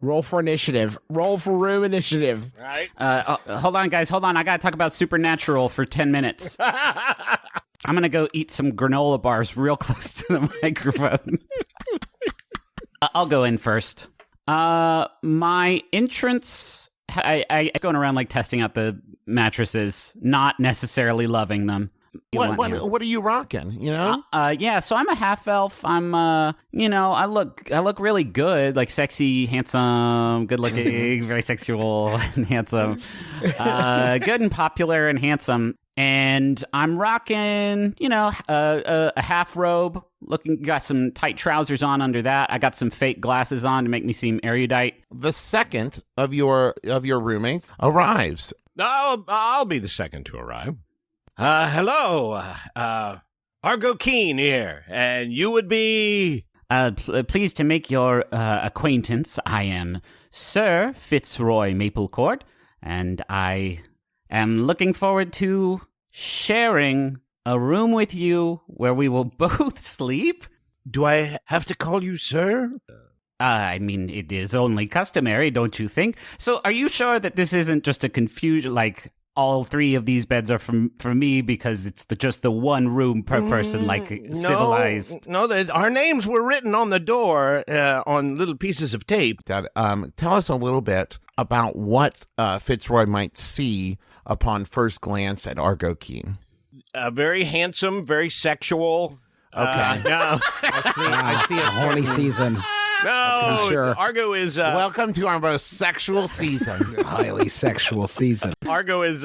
Roll for initiative. Roll for room initiative. All right. Hold on, guys. Hold on. I got to talk about Supernatural for 10 minutes. I'm going to go eat some granola bars real close to the microphone. I'll go in first. My entrance, I going around like testing out the mattresses, not necessarily loving them. What are you rocking, you know? Yeah, so I'm a half elf. I'm I look really good, like sexy, handsome, good looking, very sexual and handsome. Good and popular and handsome. And I'm rocking, a half robe, got some tight trousers on under that. I got some fake glasses on to make me seem erudite. The second of your roommates arrives. I'll be the second to arrive. Hello, Argo Keen here, and you would be... Pleased to make your acquaintance. I am Sir Fitzroy Maplecourt, and I am looking forward to sharing a room with you where we will both sleep. Do I have to call you sir? I mean, it is only customary, don't you think? So are you sure that this isn't just a confusion, like... all three of these beds are for me because it's just the one room per person, like civilized. No, our names were written on the door on little pieces of tape. Dad, tell us a little bit about what Fitzroy might see upon first glance at Argo Keen. Very handsome, very sexual. Okay. No. I see a horny season. No, sure. Argo is... Welcome to our most sexual season. Highly sexual season. Argo is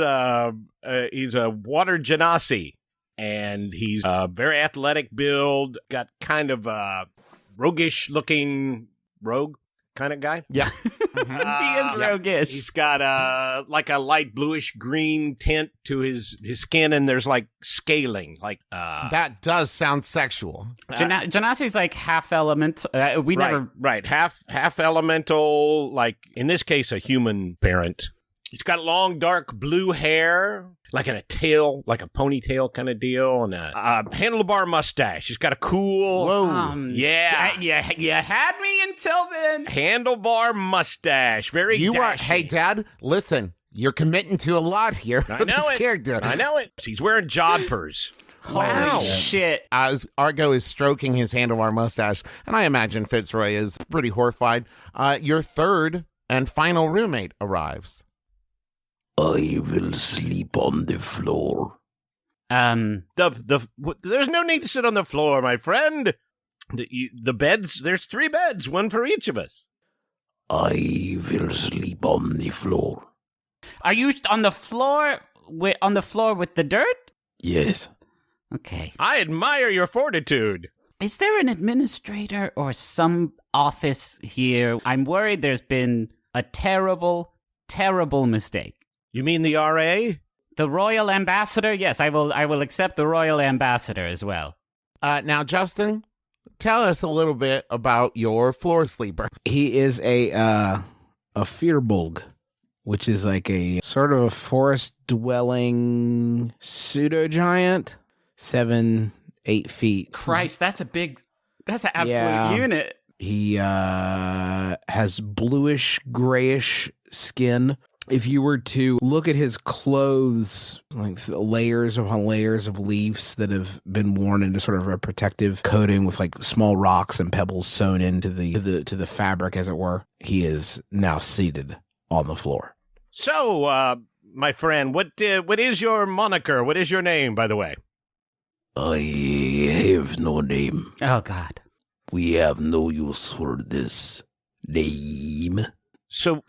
he's a water genasi, and he's a very athletic build, got kind of a roguish-looking rogue kind of guy. Yeah. He is roguish. He's got like a light bluish-green tint to his skin, and there's like scaling. That does sound sexual. Genasi's like half element. Right. Half elemental, like in this case, a human parent. He's got long, dark blue hair, like in a tail, like a ponytail kind of deal, and a handlebar mustache. He's got a cool... Whoa. Yeah. You had me until then. Handlebar mustache. Very dashy. Hey, Dad, listen. You're committing to a lot here. I know this it. character. I know it. He's wearing jodhpurs. Wow. Holy shit. As Argo is stroking his handlebar mustache, and I imagine Fitzroy is pretty horrified, your third and final roommate arrives. I will sleep on the floor. There's no need to sit on the floor, my friend. The beds, there's 3 beds, one for each of us. I will sleep on the floor. Are you on the floor with the dirt? Yes. Okay. I admire your fortitude. Is there an administrator or some office here? I'm worried there's been a terrible, terrible mistake. You mean the RA? The Royal Ambassador? Yes, I will accept the Royal Ambassador as well. Now, Justin, tell us a little bit about your floor sleeper. He is a Firbolg, which is like a sort of forest-dwelling pseudo-giant, 7-8 feet. Christ, that's an absolute unit. He has bluish, grayish skin. If you were to look at his clothes, like layers upon layers of leaves that have been worn into sort of a protective coating with like small rocks and pebbles sewn into the fabric, as it were, he is now seated on the floor. So, my friend, what is your moniker? What is your name, by the way? I have no name. Oh, God. We have no use for this name. So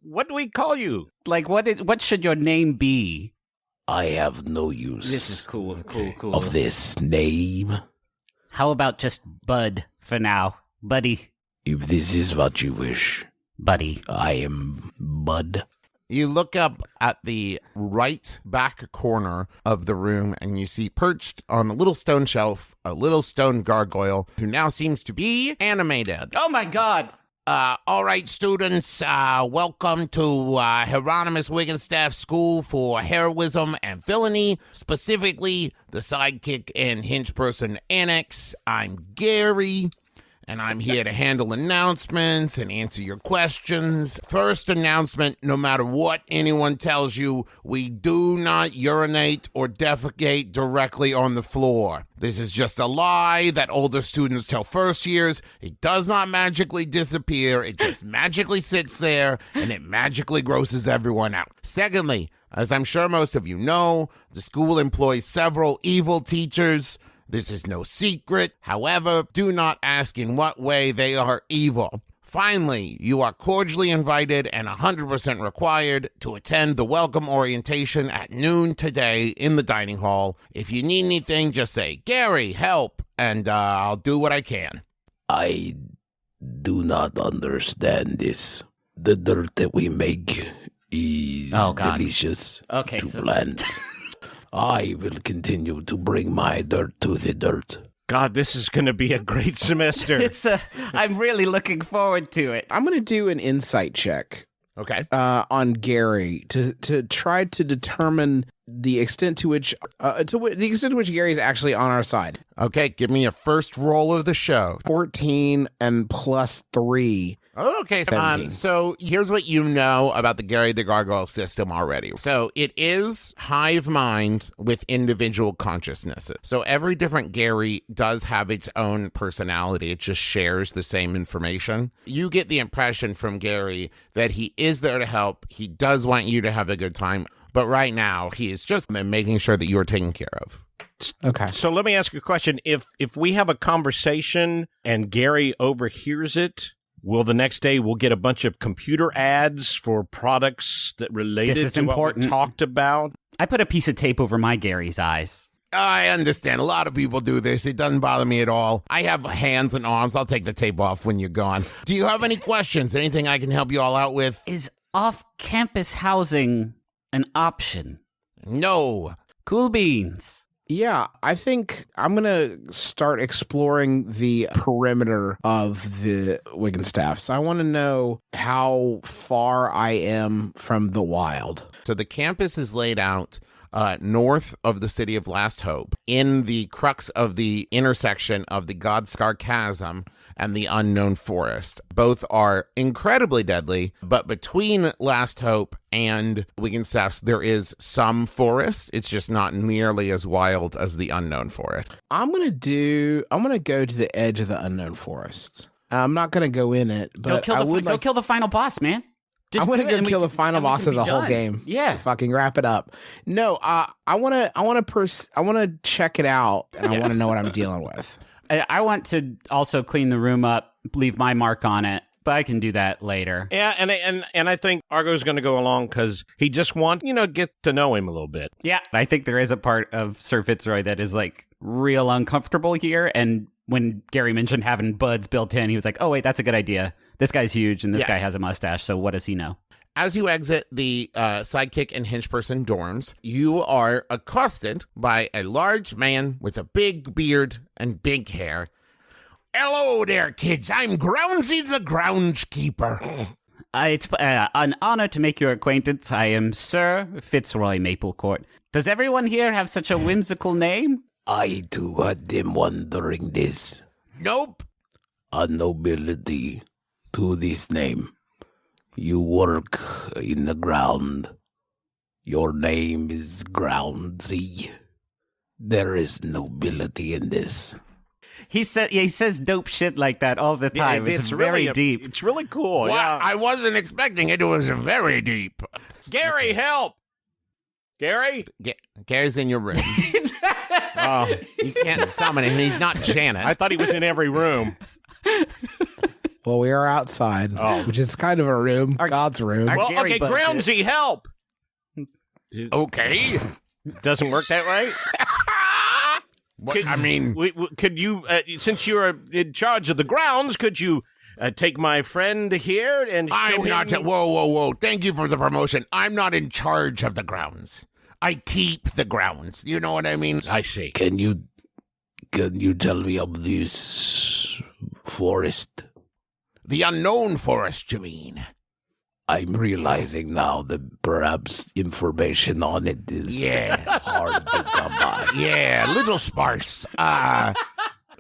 what do we call you? Like, what should your name be? I have no use. This is cool. Of this name. How about just Bud for now? Buddy. If this is what you wish. Buddy. I am Bud. You look up at the right back corner of the room and you see perched on a little stone shelf, a little stone gargoyle who now seems to be animated. Oh, my God. All right, students, welcome to Hieronymus Wigginstaff School for Heroism and Villainy, specifically the Sidekick and Hinge Person Annex. I'm Gary, and I'm here to handle announcements and answer your questions. First announcement, no matter what anyone tells you, we do not urinate or defecate directly on the floor. This is just a lie that older students tell first years. It does not magically disappear. It just magically sits there, and it magically grosses everyone out. Secondly, as I'm sure most of you know, the school employs several evil teachers. This is no secret. However, do not ask in what way they are evil. Finally, you are cordially invited and 100% required to attend the welcome orientation at noon today in the dining hall. If you need anything, just say, Gary, help, and I'll do what I can. I do not understand this. The dirt that we make is delicious to plants. I will continue to bring my dirt to the dirt. God, this is going to be a great semester. I'm really looking forward to it. I'm going to do an insight check. Okay. On Gary to try to determine the extent to which Gary is actually on our side. Okay, give me a first roll of the show. 14 and plus 3. Okay, so here's what you know about the Gary the Gargoyle system already. So it is hive mind with individual consciousnesses. So every different Gary does have its own personality. It just shares the same information. You get the impression from Gary that he is there to help. He does want you to have a good time. But right now, he is just making sure that you are taken care of. Okay. So let me ask you a question. If we have a conversation and Gary overhears it, will the next day we'll get a bunch of computer ads for products that related to what we talked about? I put a piece of tape over my Gary's eyes. I understand. A lot of people do this. It doesn't bother me at all. I have hands and arms. I'll take the tape off when you're gone. Do you have any questions? Anything I can help you all out with? Is off-campus housing an option? No. Cool beans. Yeah, I think I'm going to start exploring the perimeter of the Wiggenstaff. So I want to know how far I am from the wild. So the campus is laid out north of the city of Last Hope, in the crux of the intersection of the Godscar Chasm and the Unknown Forest. Both are incredibly deadly, but between Last Hope and Wiggenstaff's, there is some forest. It's just not nearly as wild as the Unknown Forest. I'm going to go to the edge of the Unknown Forest. I'm not going to go in it, but go kill the final boss, man. I want to go kill the final boss of the whole game. Yeah, fucking wrap it up. No, I want to check it out, and I want to know what I'm dealing with. I want to also clean the room up, leave my mark on it, but I can do that later. Yeah, and I think Argo's going to go along because he just wants, get to know him a little bit. Yeah, I think there is a part of Sir Fitzroy that is like real uncomfortable here, and when Gary mentioned having buds built in, he was like, oh wait, that's a good idea. This guy's huge, and this guy has a mustache, so what does he know? As you exit the sidekick and henchperson dorms, you are accosted by a large man with a big beard and big hair. Hello there, kids. I'm Groundsy the Groundskeeper. It's an honor to make your acquaintance. I am Sir Fitzroy Maplecourt. Does everyone here have such a whimsical name? I too had been wondering this. Nope. A nobility to this name. You work in the ground. Your name is Groundsy. There is nobility in this. He says dope shit like that all the time. Yeah, it's very really deep. It's really cool. Well, Yeah. I wasn't expecting it. It was very deep. Gary, help! Gary? Gary's in your room. Oh, you can't summon him. He's not Janet. I thought he was in every room. Well, we are outside, which is kind of a room, God's room. Well, Gary okay, buzzed Groundsy, help! Okay. Doesn't work that way? Could you, since you're in charge of the grounds, could you take my friend here and show him? Whoa. Thank you for the promotion. I'm not in charge of the grounds. I keep the grounds. You know what I mean? I see. Can you tell me of this forest? The Unknown Forest, you mean? I'm realizing now that perhaps information on it is hard to come by. Yeah, a little sparse.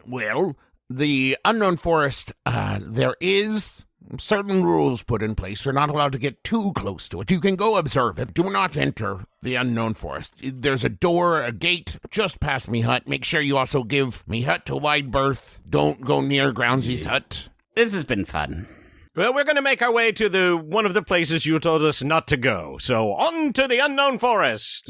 Well, The unknown forest, there is certain rules put in place. You're not allowed to get too close to it. You can go observe it. Do not enter the unknown forest. There's a door, a gate, just past me hut. Make sure you also give me hut a wide berth. Don't go near Groundsy's hut. This has been fun. Well, we're going to make our way to one of the places you told us not to go. So on to the unknown forest.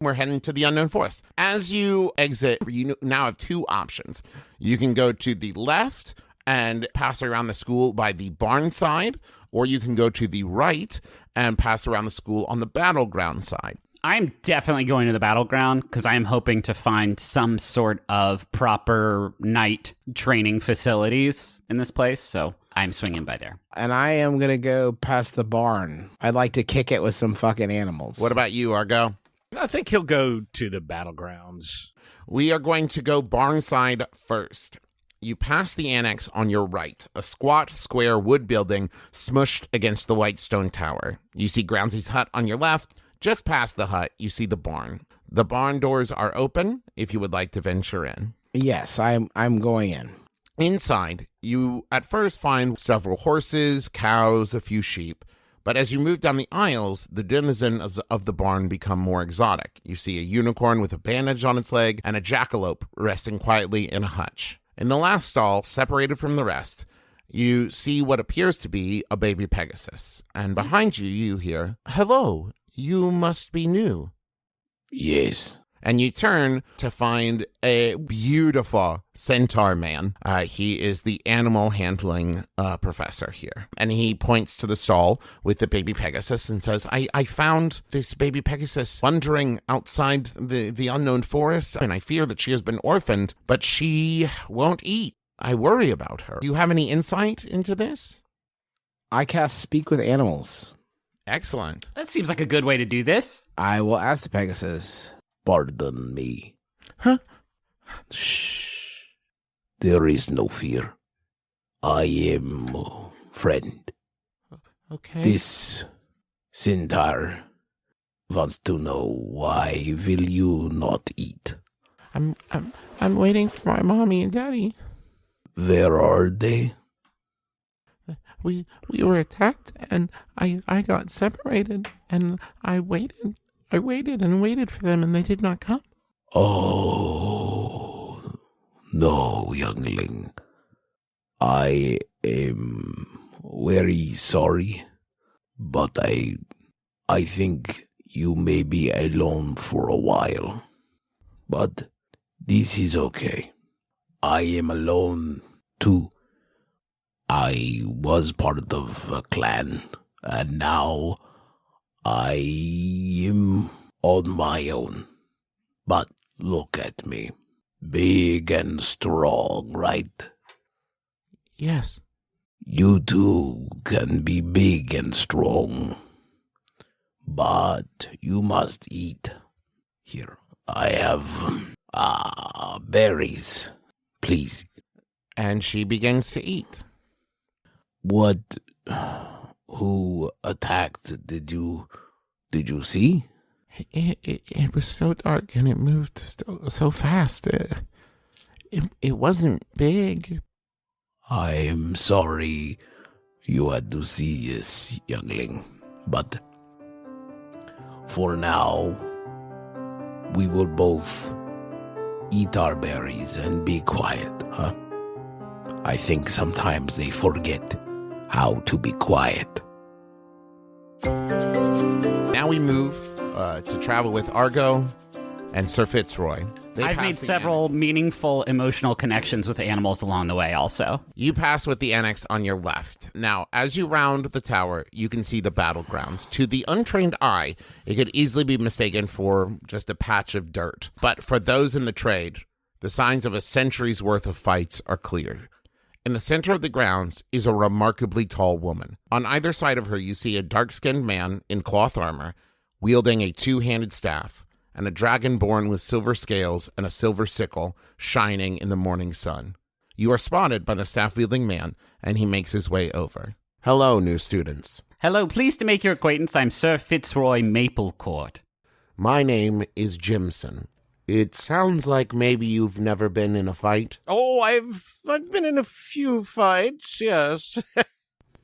We're heading to the unknown forest. As you exit, you now have two options. You can go to the left and pass around the school by the barn side, or you can go to the right and pass around the school on the battleground side. I'm definitely going to the battleground because I am hoping to find some sort of proper night training facilities in this place, so I'm swinging by there. And I am going to go past the barn. I'd like to kick it with some fucking animals. What about you, Argo? I think he'll go to the battlegrounds. We are going to go barn side first. You pass the annex on your right, a squat, square wood building smushed against the white stone tower. You see Groundsy's hut on your left. Just past the hut, you see the barn. The barn doors are open if you would like to venture in. Yes, I'm going in. Inside, you at first find several horses, cows, a few sheep. But as you move down the aisles, the denizens of the barn become more exotic. You see a unicorn with a bandage on its leg and a jackalope resting quietly in a hutch. In the last stall, separated from the rest, you see what appears to be a baby Pegasus. And behind you, you hear, "Hello, you must be new." Yes. And you turn to find a beautiful centaur man. He is the animal handling professor here. And he points to the stall with the baby Pegasus and says, I found this baby Pegasus wandering outside the unknown forest, and I fear that she has been orphaned, but she won't eat. I worry about her. Do you have any insight into this? I cast Speak with Animals. Excellent. That seems like a good way to do this. I will ask the Pegasus. Pardon me. Huh? Shh. There is no fear. I am friend. Okay. This centaur wants to know why will you not eat? I'm waiting for my mommy and daddy. Where are they? We were attacked, and I got separated, and I waited and waited for them, and they did not come. Oh, no, youngling. I am very sorry, but I think you may be alone for a while. But this is okay. I am alone too. I was part of a clan, and now I am on my own. But look at me. Big and strong, right? Yes. You too can be big and strong. But you must eat. Here, I have berries. Please. And she begins to eat. Who attacked? Did you see? It was so dark, and it moved so fast. It wasn't big. I'm sorry you had to see this, youngling. But for now, we will both eat our berries and be quiet, huh? I think sometimes they forget how to be quiet. Now we move to travel with Argo and Sir Fitzroy. I've made several meaningful emotional connections with animals along the way also. You pass with the annex on your left. Now, as you round the tower, you can see the battlegrounds. To the untrained eye, it could easily be mistaken for just a patch of dirt. But for those in the trade, the signs of a century's worth of fights are clear. In the center of the grounds is a remarkably tall woman. On either side of her, you see a dark-skinned man in cloth armor, wielding a two-handed staff, and a dragon born with silver scales and a silver sickle shining in the morning sun. You are spotted by the staff-wielding man, and he makes his way over. Hello, new students. Hello, pleased to make your acquaintance. I'm Sir Fitzroy Maplecourt. My name is Jimson. It sounds like maybe you've never been in a fight. Oh, I've been in a few fights, yes.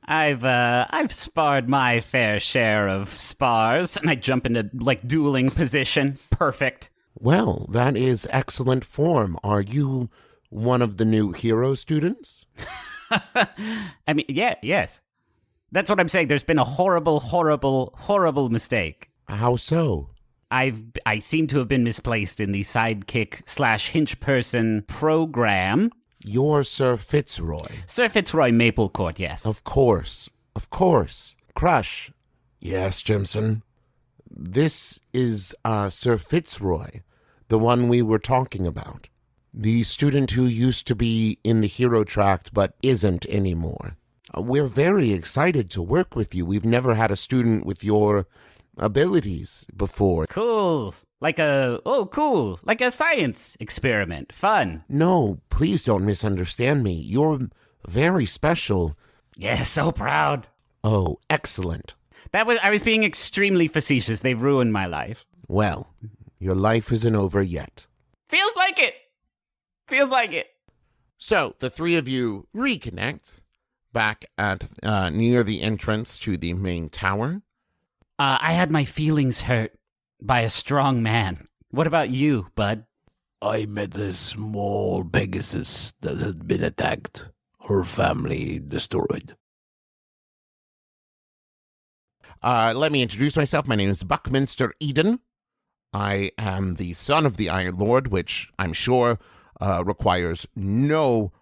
I've sparred my fair share of spars, and I jump into, like, dueling position. Perfect. Well, that is excellent form. Are you one of the new hero students? I mean, yes. That's what I'm saying. There's been a horrible, horrible, horrible mistake. How so? I seem to have been misplaced in the sidekick/hinge person program. You're Sir Fitzroy. Sir Fitzroy Maplecourt, yes. Of course. Crush. Yes, Jimson. This is Sir Fitzroy, the one we were talking about. The student who used to be in the hero tract but isn't anymore. We're very excited to work with you. We've never had a student with your abilities before. Cool. Like a science experiment. Fun. No, please don't misunderstand me. You're very special. Yeah, so proud. Oh, excellent. I was being extremely facetious. They've ruined my life. Well, your life isn't over yet. Feels like it. So, the three of you reconnect back at near the entrance to the main tower. I had my feelings hurt by a strong man. What about you, bud? I met a small Pegasus that had been attacked. Her family destroyed. Let me introduce myself. My name is Buckminster Eden. I am the son of the Iron Lord, which I'm sure requires no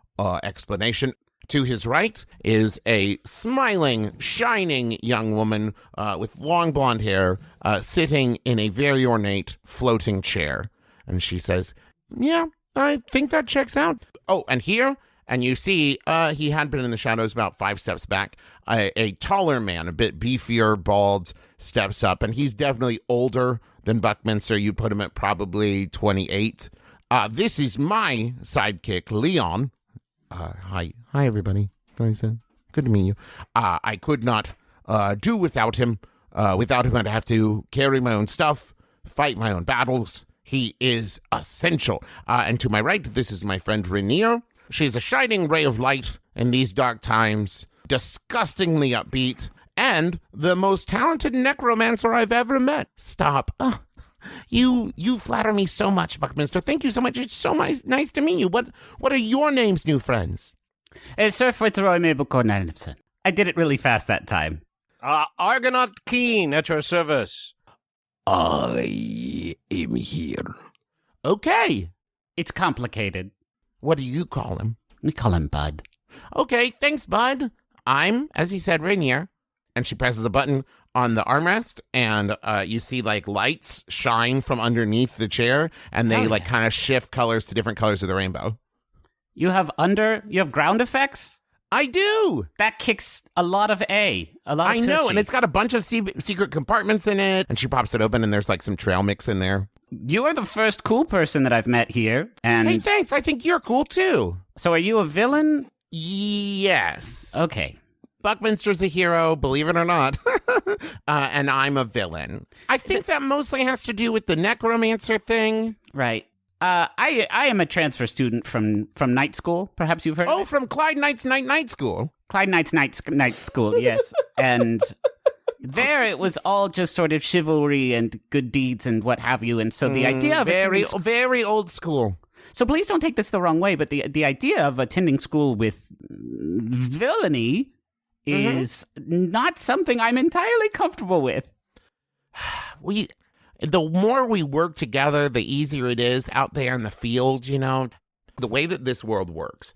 explanation. To his right is a smiling, shining young woman with long blonde hair sitting in a very ornate floating chair. And she says, yeah, I think that checks out. Oh, and here, and you see he had been in the shadows about 5 steps back. A taller man, a bit beefier, bald, steps up. And he's definitely older than Buckminster. You put him at probably 28. This is my sidekick, Leon. Hi, everybody. Good to meet you. I could not do without him. Without him, I'd have to carry my own stuff, fight my own battles. He is essential. And to my right, this is my friend Rainier. She's a shining ray of light in these dark times, disgustingly upbeat, and the most talented necromancer I've ever met. Stop. You flatter me so much, Buckminster. Thank you so much. It's so nice to meet you. What are your names, new friends? Sir Fitzroy Maplecourt Anderson. I did it really fast that time. Argonaut Keen at your service. I am here. Okay. It's complicated. What do you call him? We call him Bud. Okay, thanks, Bud. I'm, as he said, Rainier. And she presses a button on the armrest, and you see like lights shine from underneath the chair, and they kind of shift colors to different colors of the rainbow. You have ground effects? I do. That kicks a lot of I know, and it's got a bunch of secret compartments in it. And she pops it open, and there's like some trail mix in there. You are the first cool person that I've met here. And hey, thanks. I think you're cool too. So are you a villain? Yes. Okay. Buckminster's a hero, believe it or not, and I'm a villain. I think that mostly has to do with the necromancer thing. Right. I am a transfer student from night school. Perhaps you've heard of it? From Clyde Knight's night school. Clyde Knight's night school, yes. And there it was all just sort of chivalry and good deeds and what have you. And so the idea of very old school. So please don't take this the wrong way, but the idea of attending school with villainy is not something I'm entirely comfortable with. The more we work together, the easier it is out there in the field, you know. The way that this world works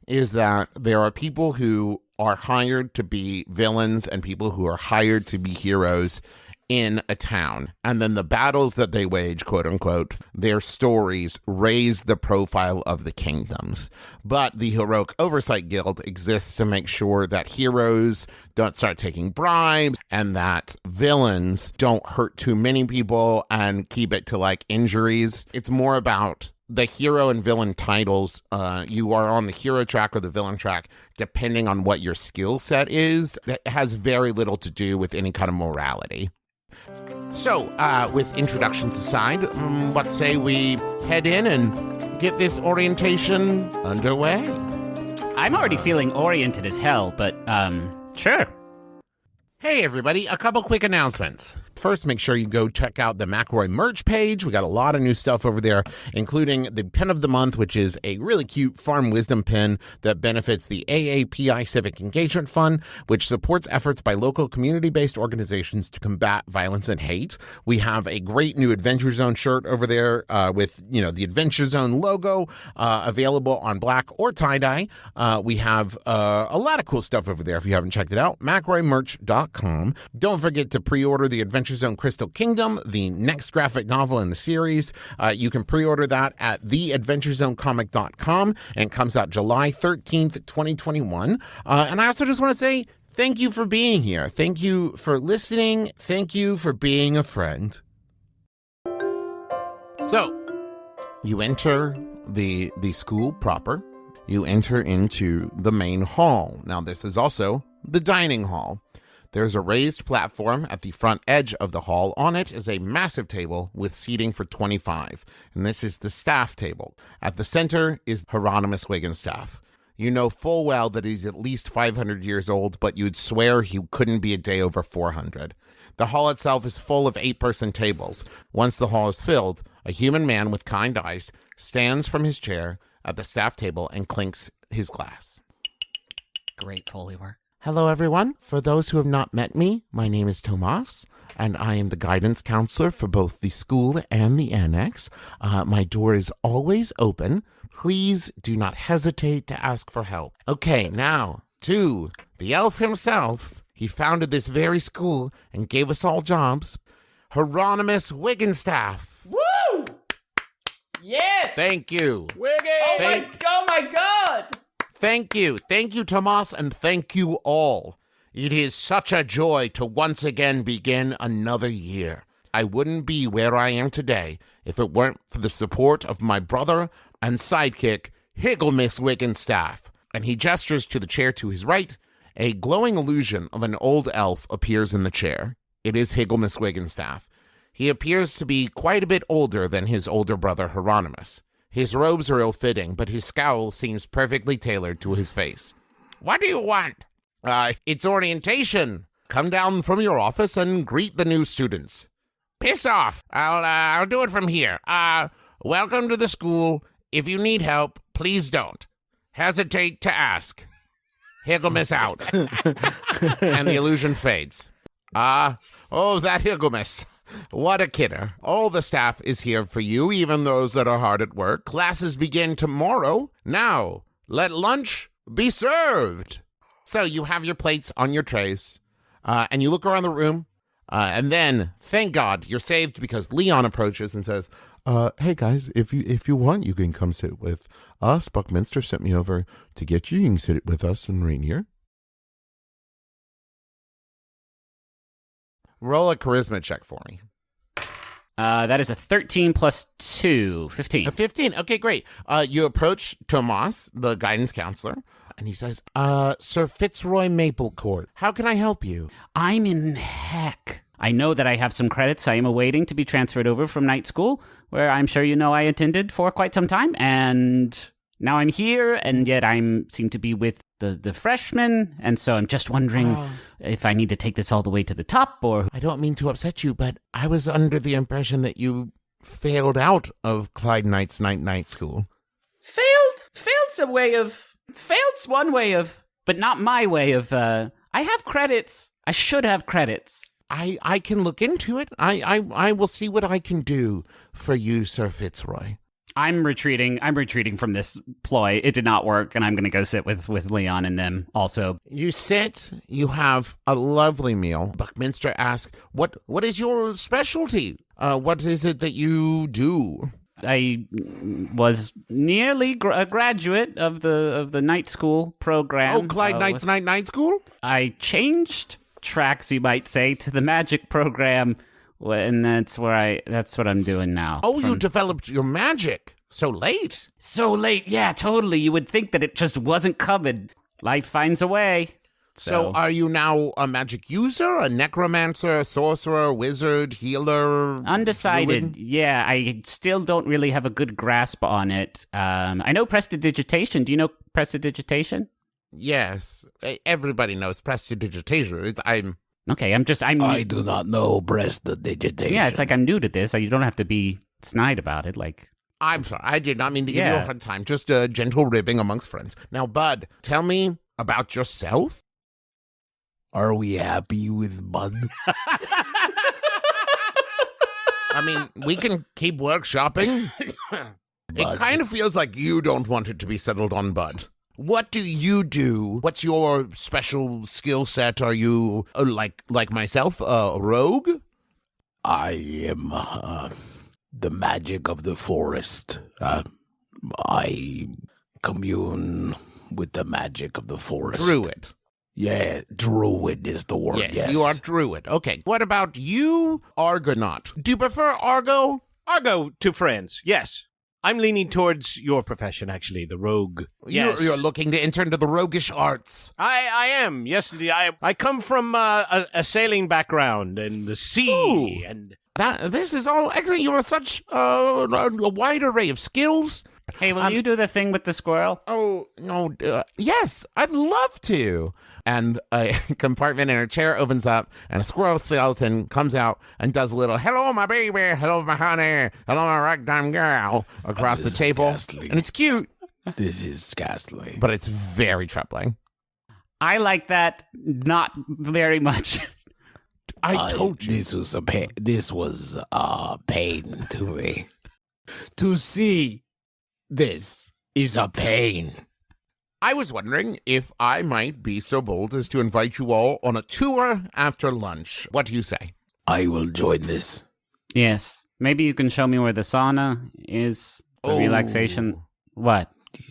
is that there are people who are hired to be villains and people who are hired to be heroes in a town. And then the battles that they wage, quote unquote, their stories raise the profile of the kingdoms. But the Heroic Oversight Guild exists to make sure that heroes don't start taking bribes and that villains don't hurt too many people and keep it to like injuries. It's more about the hero and villain titles. You are on the hero track or the villain track, depending on what your skill set is. It has very little to do with any kind of morality. So, with introductions aside, what say we head in and get this orientation underway? I'm already feeling oriented as hell, but, sure. Hey, everybody, a couple quick announcements. First, make sure you go check out the McElroy merch page. We got a lot of new stuff over there, including the Pin of the Month, which is a really cute Farm Wisdom pin that benefits the AAPI Civic Engagement Fund, which supports efforts by local community-based organizations to combat violence and hate. We have a great new Adventure Zone shirt over there with, the Adventure Zone logo available on black or tie-dye. We have a lot of cool stuff over there if you haven't checked it out. McElroymerch.com. Don't forget to pre-order the Adventure Zone Crystal Kingdom, the next graphic novel in the series. You can pre-order that at theadventurezonecomic.com, and it comes out July 13th, 2021. And I also just want to say thank you for being here. Thank you for listening. Thank you for being a friend. So, you enter the school proper. You enter into the main hall. Now, this is also the dining hall. There's a raised platform at the front edge of the hall. On it is a massive table with seating for 25, and this is the staff table. At the center is Hieronymus Wigginstaff. You know full well that he's at least 500 years old, but you'd swear he couldn't be a day over 400. The hall itself is full of 8-person tables. Once the hall is filled, a human man with kind eyes stands from his chair at the staff table and clinks his glass. Great Foley work. Hello, everyone. For those who have not met me, my name is Tomas, and I am the guidance counselor for both the school and the annex. My door is always open. Please do not hesitate to ask for help. Okay, now to the elf himself. He founded this very school and gave us all jobs. Hieronymus Wigginstaff. Woo! Yes! Thank you. Oh my God! Thank you. Thank you, Tomas, and thank you all. It is such a joy to once again begin another year. I wouldn't be where I am today if it weren't for the support of my brother and sidekick, Hieronymus Wigginstaff. And he gestures to the chair to his right. A glowing illusion of an old elf appears in the chair. It is Hieronymus Wigginstaff. He appears to be quite a bit older than his older brother, Hieronymus. His robes are ill-fitting, but his scowl seems perfectly tailored to his face. What do you want? It's orientation. Come down from your office and greet the new students. Piss off. I'll do it from here. Welcome to the school. If you need help, please don't hesitate to ask. Hieronymus out. And the illusion fades. That Hieronymus. What a kidder. All the staff is here for you, even those that are hard at work. Classes begin tomorrow. Now, let lunch be served. So you have your plates on your trays, and you look around the room, and then, thank God, you're saved because Leon approaches and says, hey guys, if you want, you can come sit with us. Buckminster sent me over to get you. You can sit with us and Rainier. Roll a charisma check for me. That is a 13 plus 2, 15. A 15. Okay, great. You approach Tomas, the guidance counselor, and he says, Sir Fitzroy Maplecourt, how can I help you? I'm in heck. I know that I have some credits I am awaiting to be transferred over from night school, where I'm sure you know I attended for quite some time, and now I'm here, and yet I seem to be with the freshmen, and so I'm just wondering if I need to take this all the way to the top, or... I don't mean to upset you, but I was under the impression that you failed out of Clyde Knight's night school. Failed's a way of... Failed's one way of... But not my way of... I have credits. I should have credits. I can look into it. I will see what I can do for you, Sir Fitzroy. I'm retreating from this ploy. It did not work, and I'm going to go sit with Leon and them also. You sit, you have a lovely meal. Buckminster asks, what is your specialty? What is it that you do? I was nearly a graduate of the night school program. Oh, Clyde Knight's night school? I changed tracks, you might say, to the magic program. And that's what I'm doing now. Oh, you developed your magic so late. So late, yeah, totally. You would think that it just wasn't coming. Life finds a way. So are you now a magic user, a necromancer, a sorcerer, wizard, healer? Undecided. druid? Yeah, I still don't really have a good grasp on it. I know prestidigitation. Do you know prestidigitation? Yes. Everybody knows prestidigitation. I'm I do not know prestidigitation. Yeah, it's like I'm new to this. You don't have to be snide about it. Like, I'm sorry. I did not mean to give you a hard time. Just a gentle ribbing amongst friends. Now, Bud, tell me about yourself. Are we happy with Bud? I mean, we can keep workshopping. It kind of feels like you don't want it to be settled on Bud. What do you do? What's your special skill set? Are you, like myself, a rogue? I am the magic of the forest. I commune with the magic of the forest. Druid. Yeah, druid is the word. Yes, you are druid. Okay. What about you, Argonaut? Do you prefer Argo? Argo to friends, yes. I'm leaning towards your profession, actually, the rogue. Yes. You're looking to enter into the roguish arts. I am, yes, indeed. I come from a sailing background and the sea. Ooh. And This is all excellent. You have such a wide array of skills. hey, will you do the thing with the squirrel? Oh, no. Yes, I'd love to. And a compartment in her chair opens up, and a squirrel skeleton comes out and does a little, hello, my baby, hello, my honey, hello, my ragtime girl, across the table. Ghastly. And it's cute, This is ghastly. but it's very troubling. I like that not very much. I told you. This was a pain to me. To see this is a pain. I was wondering if I might be so bold as to invite you all on a tour after lunch. What do you say? I will join this. Yes. Maybe you can show me where the sauna is, the relaxation. What?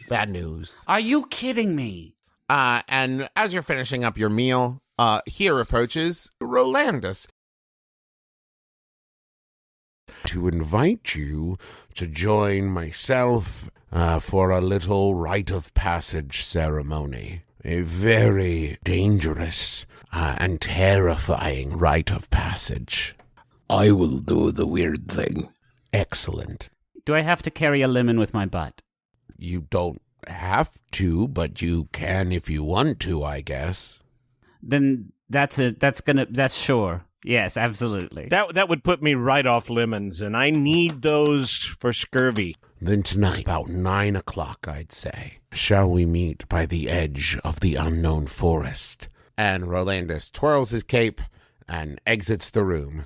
Bad news. Are you kidding me? And as you're finishing up your meal, here approaches Rolandus to invite you to join myself for a little rite of passage ceremony. A very dangerous and terrifying rite of passage. I will do the weird thing. Excellent. Do I have to carry a lemon with my butt? You don't have to, but you can if you want to, I guess. Then that's sure. Yes, absolutely. that would put me right off lemons, and I need those for scurvy. Then tonight, about 9 o'clock, I'd say, shall we meet by the edge of the unknown forest? And Rolandus twirls his cape and exits the room.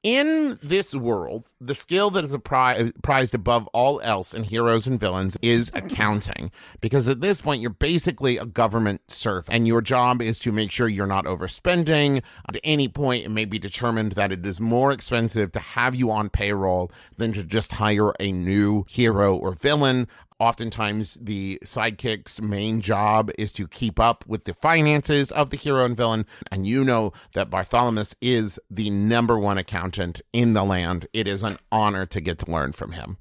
In this world, the skill that is prized above all else in Heroes and Villains is accounting. Because at this point, you're basically a government serf, and your job is to make sure you're not overspending. At any point, it may be determined that it is more expensive to have you on payroll than to just hire a new hero or villain. Oftentimes, the sidekick's main job is to keep up with the finances of the hero and villain, and you know that Bartholomew is the #1 accountant in the land. It is an honor to get to learn from him.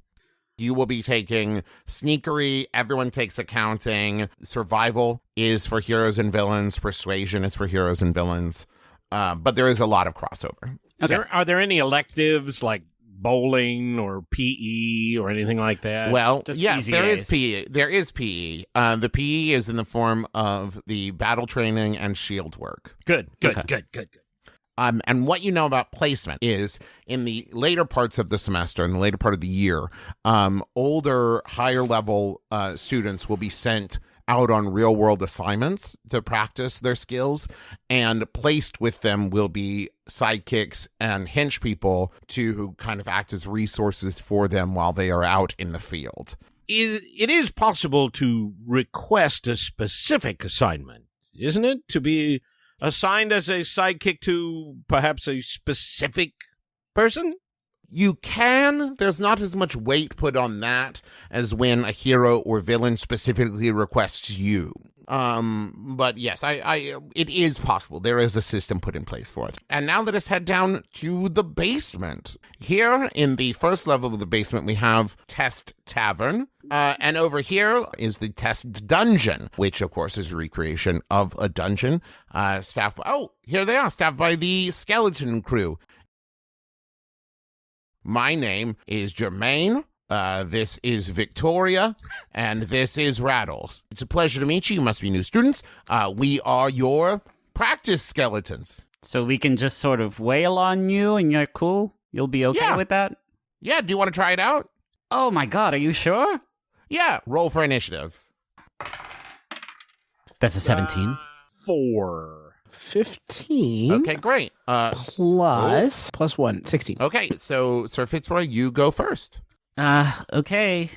You will be taking sneakery, everyone takes accounting, survival is for heroes and villains, persuasion is for heroes and villains, but there is a lot of crossover. Okay. Are there any electives like bowling or PE or anything like that? Well, Just yes, easy there A's. is PE. There is PE. The PE is in the form of the battle training and shield work. Good. Okay. And what you know about placement is in the later parts of the semester, in the later part of the year, older, higher level students will be sent out on real world assignments to practice their skills, and placed with them will be sidekicks and hench people to kind of act as resources for them while they are out in the field. It is possible to request a specific assignment, isn't it? To be assigned as a sidekick to perhaps a specific person? You can. There's not as much weight put on that as when a hero or villain specifically requests you. But yes, it is possible. There is a system put in place for it. And now let us head down to the basement. Here in the first level of the basement, we have Test Tavern. And over here is the test dungeon, which, of course, is a recreation of a dungeon. Staffed by, here they are, staffed by the skeleton crew. My name is Jermaine. This is Victoria, and this is Rattles. It's a pleasure to meet you. You must be new students. We are your practice skeletons. So we can just sort of wail on you and you're cool? You'll be okay with that? Yeah, do you want to try it out? Oh my god, are you sure? Yeah, roll for initiative. That's a 17. 4. 15. Okay, great. Plus 1, 16. Okay, so Sir Fitzroy, you go first. Okay.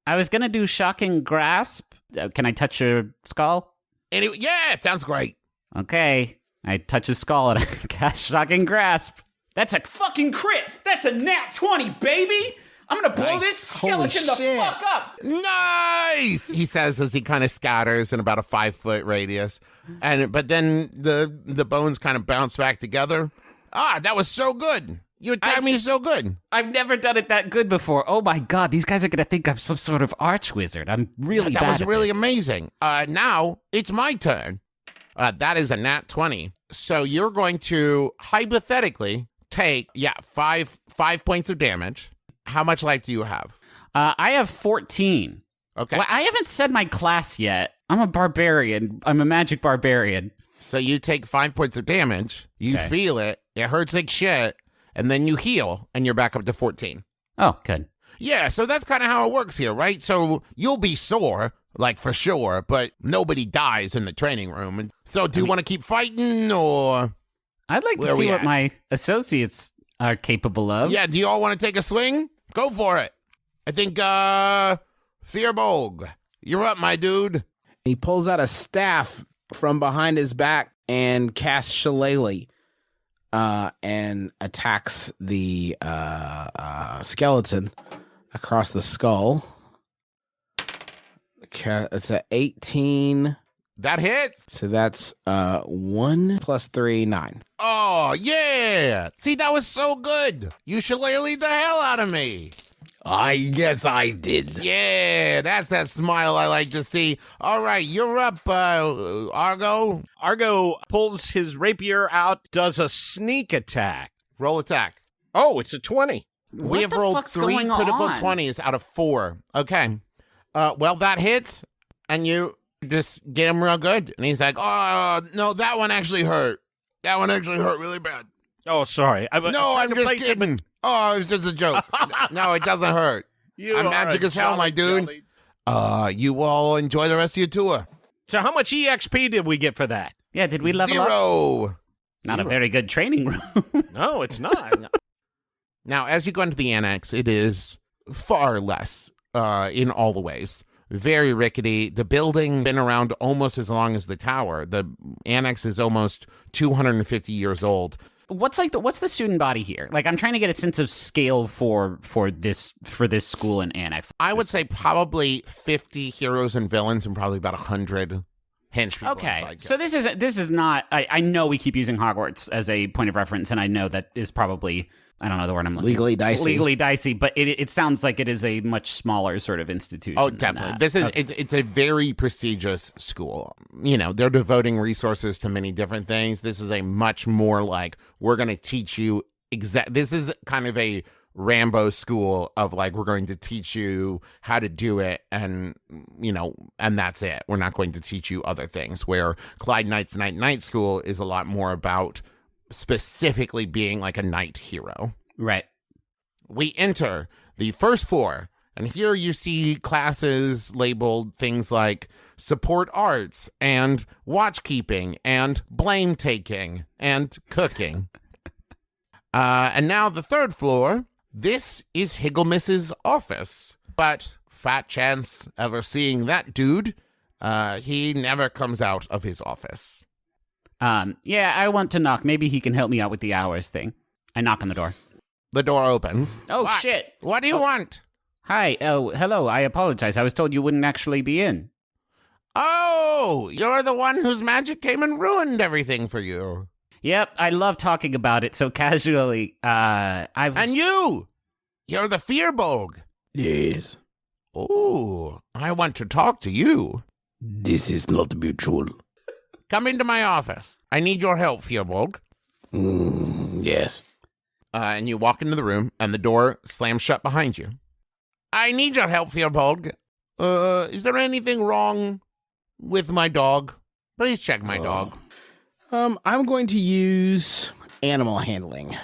I was gonna do shocking grasp. Can I touch your skull? Anyway, yeah, sounds great. Okay. I touch his skull and I cast shocking grasp. That's a fucking crit. That's a nat 20, baby. I'm gonna blow this skeleton the fuck up. Nice, he says as he kind of scatters in about a 5-foot radius, but then the bones kind of bounce back together. That was so good. You attacked me so good. I've never done it that good before. Oh my god, these guys are gonna think I'm some sort of arch wizard. I'm really bad. That was at really this. amazing. Now it's my turn. That is a nat 20. So you're going to hypothetically take 5 points of damage. How much life do you have? I have 14. Okay. Well, I haven't said my class yet. I'm a barbarian. I'm a magic barbarian. So you take 5 points of damage. You feel it. It hurts like shit. And then you heal, and you're back up to 14. Oh, good. Yeah, so that's kind of how it works here, right? So you'll be sore, like for sure, but nobody dies in the training room. And so do you want to keep fighting, or? I'd like to see what my associates are capable of. Yeah, do you all want to take a swing? Go for it. I think, Firbolg, you're up, my dude. He pulls out a staff from behind his back and casts Shillelagh, and attacks the skeleton across the skull. It's a 18. That hits. So that's 1 plus 3, 9. Oh, yeah. See, that was so good. You shillelaghed the hell out of me. I guess I did. Yeah, that's that smile I like to see. All right, you're up, Argo. Argo pulls his rapier out, does a sneak attack. Roll attack. Oh, it's a 20. We have rolled 3 critical 20s out of 4. Okay. Well, that hits, and you just get him real good. And he's like, oh, no, that one actually hurt. That one actually hurt really bad. Oh, sorry. I'm just kidding. Oh, it was just a joke. No, it doesn't hurt. I'm magic as hell, my dude. You all enjoy the rest of your tour. So how much EXP did we get for that? Yeah, did we level up? 0. Not a very good training room. No, it's not. Now, as you go into the annex, it is far less in all the ways. Very rickety. The building been around almost as long as the tower. The annex is almost 250 years old. What's the student body here? Like, I'm trying to get a sense of scale for this school and annex. I would say probably 50 heroes and villains and probably about 100 hench people. Okay, inside. so this is not. I know we keep using Hogwarts as a point of reference, and I know that is probably, I don't know the word I'm looking. Legally dicey, but it sounds like it is a much smaller sort of institution. Oh, definitely. This is it's a very prestigious school. You know, they're devoting resources to many different things. This is a much more like, we're going to teach you this is kind of a Rambo school of like, we're going to teach you how to do it, and and that's it. We're not going to teach you other things. Where Clyde Knight's Night School is a lot more about specifically being like a knight hero. Right. We enter the first floor, and here you see classes labeled things like support arts and watchkeeping and blame taking and cooking. And now the third floor, this is Higglemiss's office. But fat chance ever seeing that dude, he never comes out of his office. Yeah, I want to knock. Maybe he can help me out with the hours thing. I knock on the door. The door opens. Oh, What? shit. What do you want? Hi. Oh, hello. I apologize. I was told you wouldn't actually be in. Oh, you're the one whose magic came and ruined everything for you. Yep, I love talking about it so casually. And you're the Firbolg. Yes. Oh, I want to talk to you. This is not mutual. Come into my office. I need your help, Firbolg. Yes. And you walk into the room, and the door slams shut behind you. I need your help, Firbolg. Is there anything wrong with my dog? Please check my dog. I'm going to use animal handling.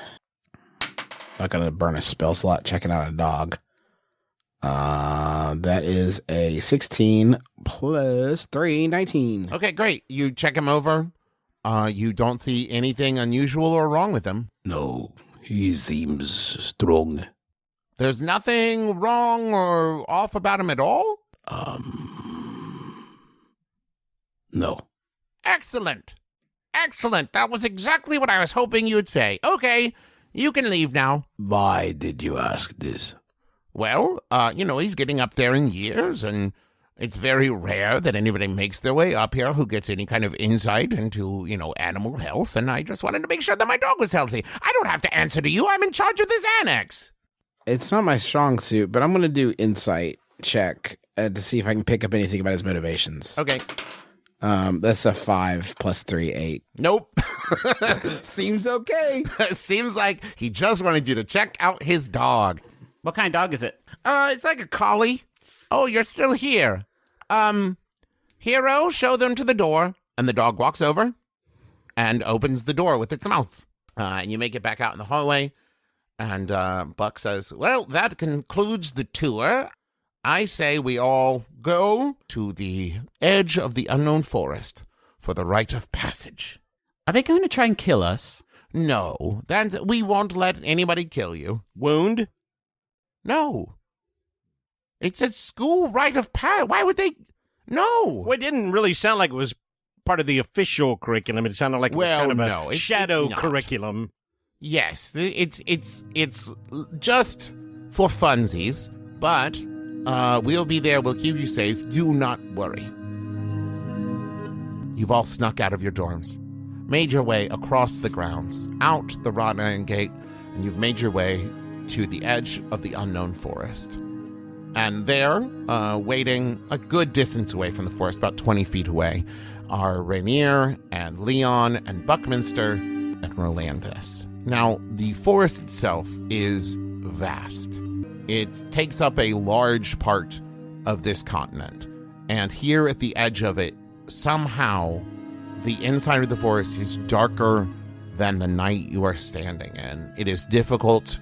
Not going to burn a spell slot checking out a dog. That is a 16 plus 3, 19. Okay, great. You check him over. You don't see anything unusual or wrong with him. No, he seems strong. There's nothing wrong or off about him at all? No. Excellent. Excellent. That was exactly what I was hoping you would say. Okay, you can leave now. Why did you ask this? Well, he's getting up there in years, and it's very rare that anybody makes their way up here who gets any kind of insight into, animal health, and I just wanted to make sure that my dog was healthy. I don't have to answer to you. I'm in charge of this annex. It's not my strong suit, but I'm going to do insight check to see if I can pick up anything about his motivations. Okay. That's a 5 plus 3, 8. Nope. Seems okay. Seems like he just wanted you to check out his dog. What kind of dog is it? It's like a collie. Oh, you're still here. Hero, show them to the door. And the dog walks over and opens the door with its mouth. And you make it back out in the hallway. And Buck says, well, that concludes the tour. I say we all go to the edge of the unknown forest for the rite of passage. Are they going to try and kill us? No, we won't let anybody kill you. Wound? No. It's a school rite of passage. Why would they? No. Well, it didn't really sound like it was part of the official curriculum. It sounded like it was kind of a shadow curriculum. Yes, it's just for funsies, but we'll be there. We'll keep you safe. Do not worry. You've all snuck out of your dorms, made your way across the grounds, out the wrought iron gate, and you've made your way to the edge of the unknown forest. And there, waiting a good distance away from the forest, about 20 feet away, are Rainier and Leon and Buckminster and Rolandus. Now, the forest itself is vast. It takes up a large part of this continent. And here at the edge of it, somehow, the inside of the forest is darker than the night you are standing in. It is difficult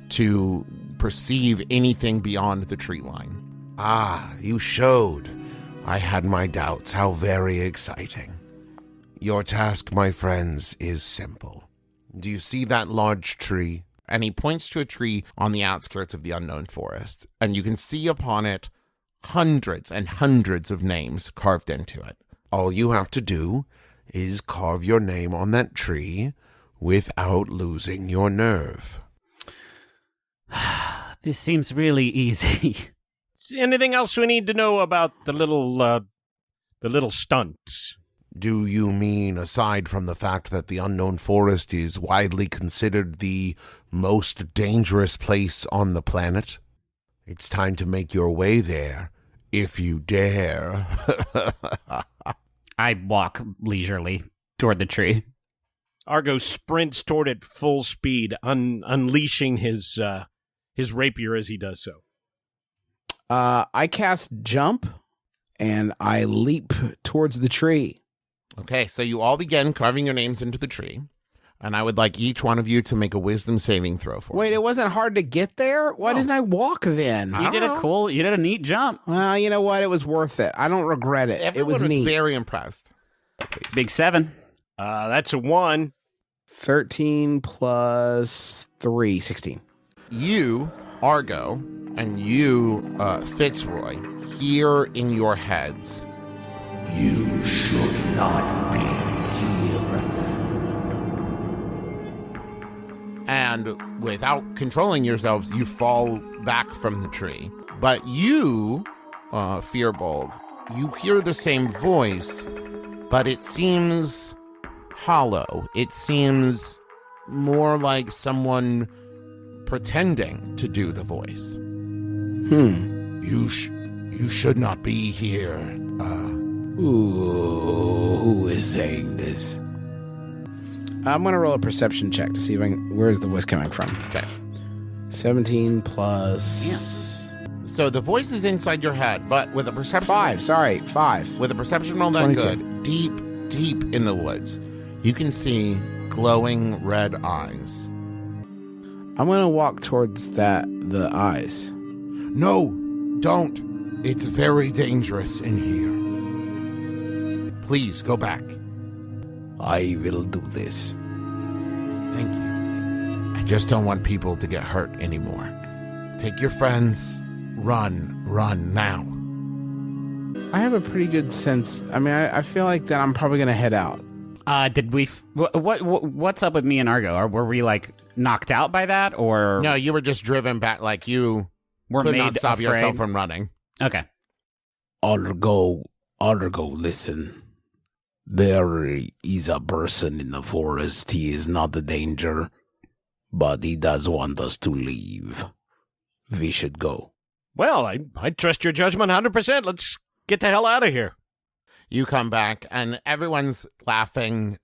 to perceive anything beyond the tree line. Ah, you showed. I had my doubts. How very exciting. Your task, my friends, is simple. Do you see that large tree? And he points to a tree on the outskirts of the unknown forest. And you can see upon it hundreds and hundreds of names carved into it. All you have to do is carve your name on that tree without losing your nerve. This seems really easy. Anything else we need to know about the little stunt? Do you mean, aside from the fact that the unknown forest is widely considered the most dangerous place on the planet? It's time to make your way there, if you dare. I walk leisurely toward the tree. Argo sprints toward it full speed, unleashing his rapier as he does so. I cast jump, and I leap towards the tree. Okay, so you all begin carving your names into the tree, and I would like each one of you to make a wisdom saving throw for me. Wait, it wasn't hard to get there? Why didn't I walk then? You did a neat jump. Well, you know what? It was worth it. I don't regret it. Everyone it was neat. very impressed. Please. Big 7. That's a 1. 13 plus 3, 16. You, Argo, and you, Fitzroy, hear in your heads, You should not be here. And without controlling yourselves, you fall back from the tree. But you, Firbolg, you hear the same voice, but it seems hollow. It seems more like someone pretending to do the voice. You should not be here. Who is saying this? I'm going to roll a perception check to see if where's the voice coming from. Okay. 17 plus... Yeah. So the voice is inside your head, but with a perception... 5. With a perception roll that 22. good, deep in the woods, you can see glowing red eyes. I'm going to walk towards the eyes. No, don't. It's very dangerous in here. Please, go back. I will do this. Thank you. I just don't want people to get hurt anymore. Take your friends. Run now. I have a pretty good sense. I mean, I feel like that I'm probably going to head out. Did we... what's up with me and Argo? Were we, like, knocked out by that, or... No, you were just driven back, like you could not stop yourself from running. Okay. Argo, listen. There is a person in the forest. He is not a danger, but he does want us to leave. We should go. Well, I trust your judgment 100%. Let's get the hell out of here. You come back, and everyone's laughing,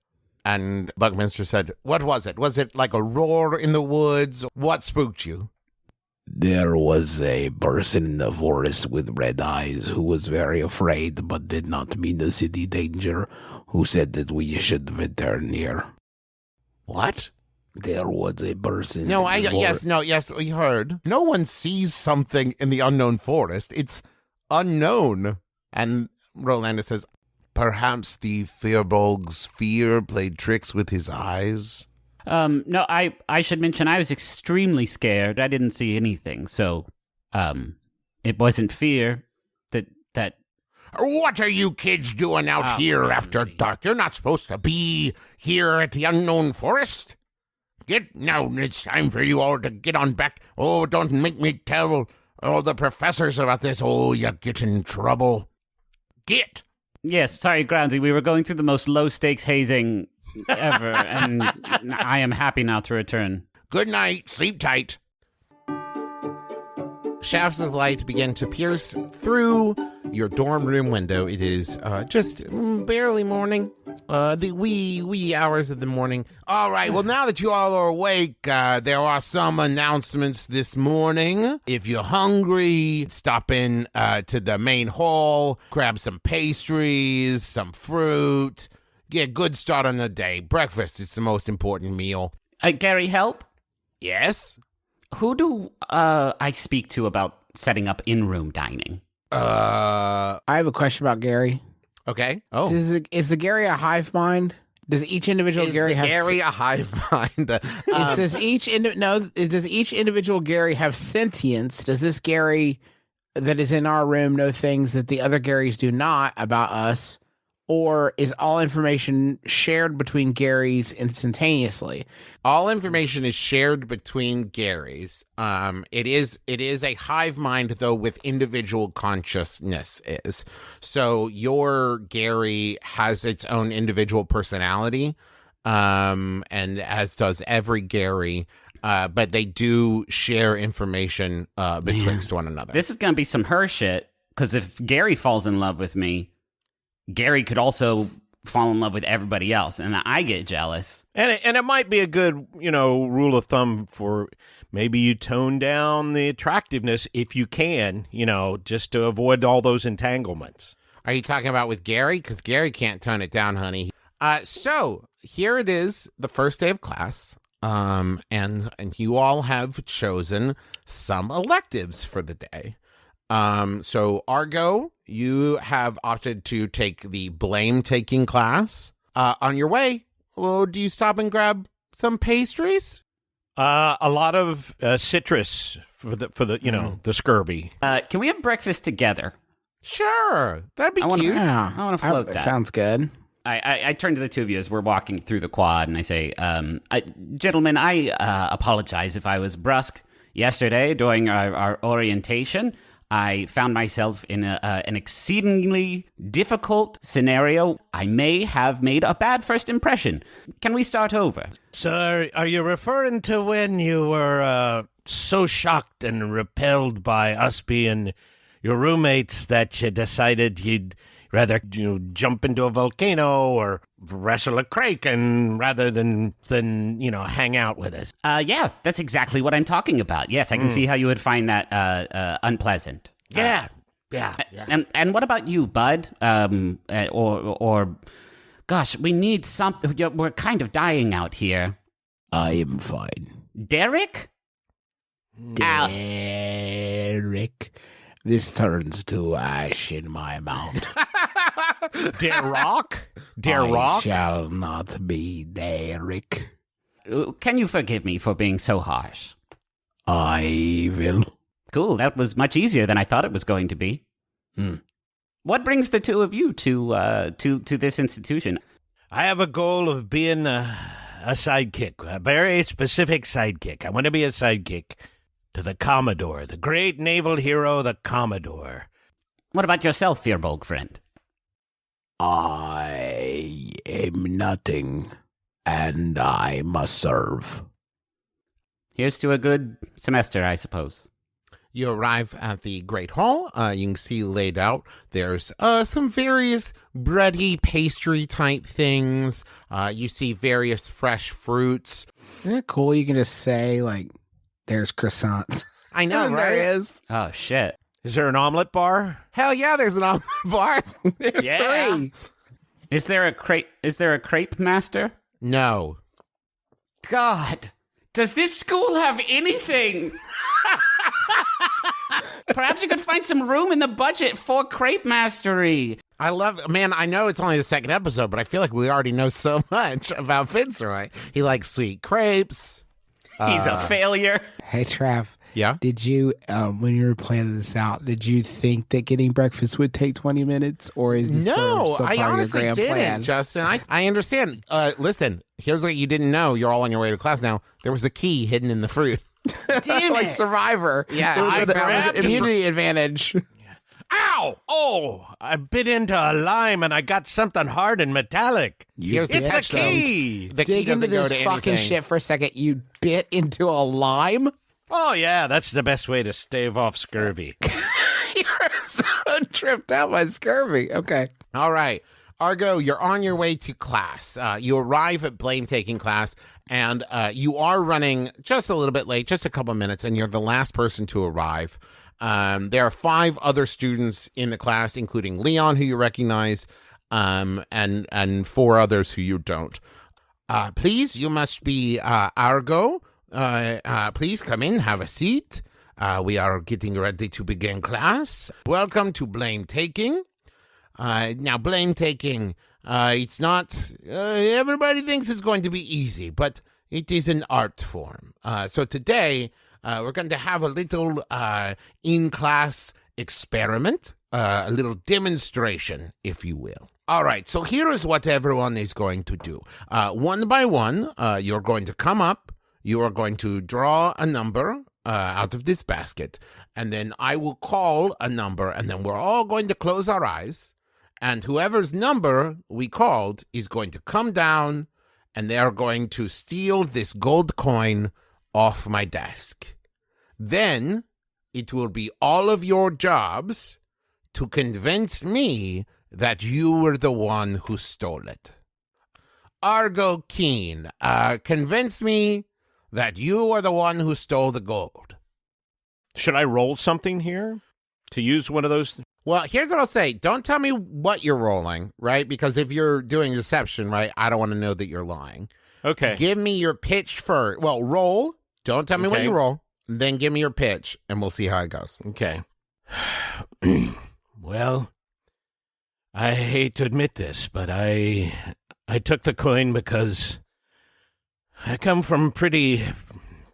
and Buckminster said, what was it? Was it like a roar in the woods? What spooked you? There was a person in the forest with red eyes who was very afraid but did not mean the city danger, who said that we should return here. What? There was a person. Yes, we heard. No one sees something in the unknown forest. It's unknown. And Rolanda says, perhaps the Firbolg's fear played tricks with his eyes? No, I should mention I was extremely scared. I didn't see anything, so it wasn't fear that What are you kids doing out here after dark? You're not supposed to be here at the unknown forest. It's time for you all to get on back. Oh, don't make me tell all the professors about this. Oh, you get in trouble. Get. Yes, sorry, Groundsy, we were going through the most low-stakes hazing ever, and I am happy now to return. Good night. Sleep tight. Shafts of light begin to pierce through your dorm room window. It is just barely morning, the wee hours of the morning. All right, well, now that you all are awake, there are some announcements this morning. If you're hungry, stop in to the main hall, grab some pastries, some fruit, get a good start on the day. Breakfast is the most important meal. Gary, help? Yes? Who do I speak to about setting up in-room dining? I have a question about Gary. Okay. Oh. Is the Gary a hive mind? Does each individual Gary have... Gary a hive mind? Does each individual Gary have sentience? Does this Gary that is in our room know things that the other Garys do not about us? Or is all information shared between Garys instantaneously? All information is shared between Garys. It is a hive mind, though, with individual consciousness is. So your Gary has its own individual personality, and as does every Gary. But they do share information betwixt one another. This is going to be some her shit, because if Gary falls in love with me, Gary could also fall in love with everybody else, and I get jealous. And it might be a good, rule of thumb for maybe you tone down the attractiveness if you can, just to avoid all those entanglements. Are you talking about with Gary? Because Gary can't tone it down, honey. So here it is, the first day of class, and you all have chosen some electives for the day. So Argo, you have opted to take the blame-taking class. On your way, do you stop and grab some pastries? A lot of citrus for the the scurvy. Can we have breakfast together? Sure, that'd be cute. I want to float that. Sounds good. I turn to the two of you as we're walking through the quad, and I say, gentlemen, I apologize if I was brusque yesterday during our orientation. I found myself in an exceedingly difficult scenario. I may have made a bad first impression. Can we start over? Sir, are you referring to when you were so shocked and repelled by us being your roommates that you decided you'd rather jump into a volcano or wrestle a kraken rather than hang out with us. Yeah, that's exactly what I'm talking about. Yes, I can see how you would find that unpleasant. Yeah. And what about you, Bud? Or gosh, we need something. We're kind of dying out here. I am fine. Derek? Derek. This turns to ash in my mouth. Derek? I shall not be Derek. Can you forgive me for being so harsh? I will. Cool, that was much easier than I thought it was going to be. What brings the two of you to this institution? I have a goal of being a sidekick, a very specific sidekick. I want to be a sidekick to the Commodore, the great naval hero, the Commodore. What about yourself, Firbolg friend? I am nothing, and I must serve. Here's to a good semester, I suppose. You arrive at the Great Hall. You can see laid out, there's some various bready pastry type things. You see various fresh fruits. Isn't it cool? You can just say, like, there's croissants. I know, right? There is. Oh, shit. Is there an omelet bar? Hell yeah, there's an omelet bar. There's 3. Is there a crepe master? No. God, does this school have anything? Perhaps you could find some room in the budget for crepe mastery. I know it's only the second episode, but I feel like we already know so much about Fitzroy. He likes sweet crepes. He's a failure. Hey, Trav. Yeah? Did you, when you were planning this out, did you think that getting breakfast would take 20 minutes? Or is this No, still part I of your honestly grand didn't, plan? Justin. I understand. Listen, here's what you didn't know. You're all on your way to class now. There was a key hidden in the fruit. Damn Like it. Survivor. Yeah, It was I grabbed an immunity advantage. Ow! Oh, I bit into a lime and I got something hard and metallic. Here's the It's a catch, though. key. The key Dig into doesn't go this to fucking anything. shit for a second. You bit into a lime? Oh, yeah, that's the best way to stave off scurvy. You're so tripped out by scurvy. Okay. All right. Argo, you're on your way to class. You arrive at blame-taking class, and you are running just a little bit late, just a couple minutes, and you're the last person to arrive. There are 5 other students in the class, including Leon, who you recognize, and 4 others who you don't. Please, you must be Argo. Please come in, have a seat. We are getting ready to begin class. Welcome to blame-taking. Now, blame-taking, it's not, everybody thinks it's going to be easy, but it is an art form. So today, we're going to have a little in-class experiment, a little demonstration, if you will. All right, so here is what everyone is going to do. One by one, you're going to come up, you are going to draw a number out of this basket, and then I will call a number, and then we're all going to close our eyes. And whoever's number we called is going to come down, and they are going to steal this gold coin off my desk. Then it will be all of your jobs to convince me that you were the one who stole it. Argo Keen, convince me that you are the one who stole the gold. Should I roll something here to use one of those? Well, here's what I'll say. Don't tell me what you're rolling, right? Because if you're doing deception, right, I don't want to know that you're lying. Okay. Give me your pitch first. Well, roll. Don't tell me what Okay. you roll. Then give me your pitch, and we'll see how it goes. Okay. Well, I hate to admit this, but I took the coin because I come from pretty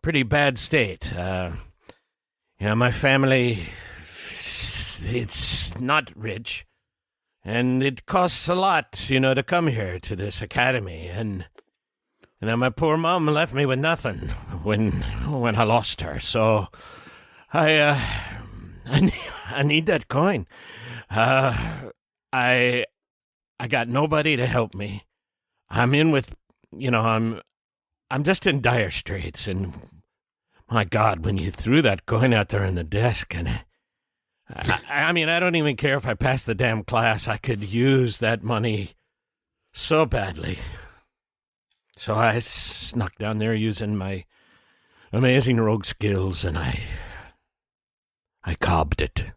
bad state. My family, it's not rich, and it costs a lot, to come here to this academy, and my poor mom left me with nothing when I lost her, so I need that coin. I got nobody to help me. I'm in with, I'm just in dire straits, and my God, when you threw that coin out there on the desk, and I mean, I don't even care if I pass the damn class. I could use that money so badly. So I snuck down there using my amazing rogue skills, and I cobbed it.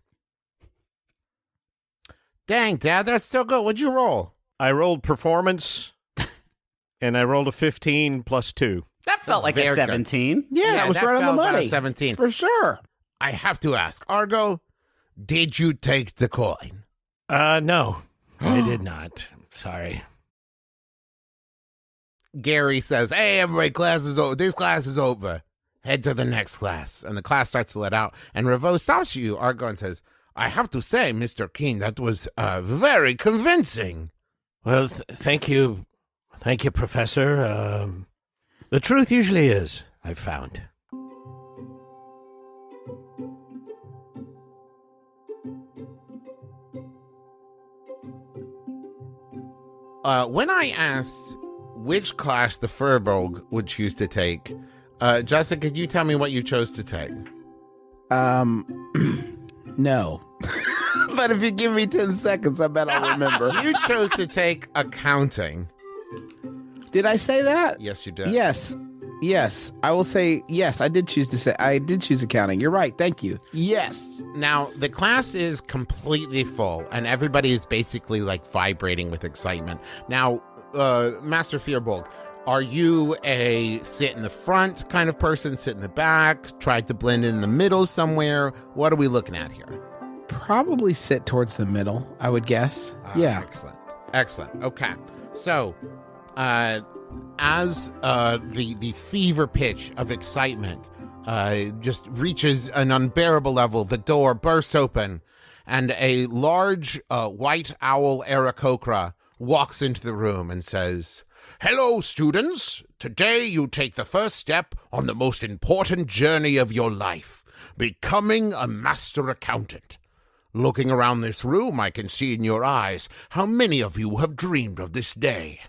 Dang, Dad, that's so good. What'd you roll? I rolled performance, and I rolled a 15 plus 2. That felt like a 17. Yeah, it was that right on the felt about a money. 17. For sure. I have to ask, Argo, did you take the coin? No, I did not. Sorry. Gary says, hey, everybody, class is over. This class is over. Head to the next class. And the class starts to let out. And Revo stops you, Argo, and says, I have to say, Mr. King, that was very convincing. Well, thank you. Thank you, Professor. The truth usually is, I've found. When I asked which class the Firbolg would choose to take, Justin, could you tell me what you chose to take? No. But if you give me 10 seconds, I bet I'll remember. You chose to take accounting. Did I say that? Yes, you did. Yes. I will say yes. I did choose accounting. You're right. Thank you. Yes. Now, the class is completely full, and everybody is basically like vibrating with excitement. Now, Master Firbolg, are you a sit in the front kind of person, sit in the back, try to blend in the middle somewhere? What are we looking at here? Probably sit towards the middle, I would guess. Yeah. Excellent. Okay. So, as the fever pitch of excitement just reaches an unbearable level, the door bursts open, and a large white owl Aarakocra walks into the room and says, hello, students. Today you take the first step on the most important journey of your life, becoming a master accountant. Looking around this room, I can see in your eyes how many of you have dreamed of this day.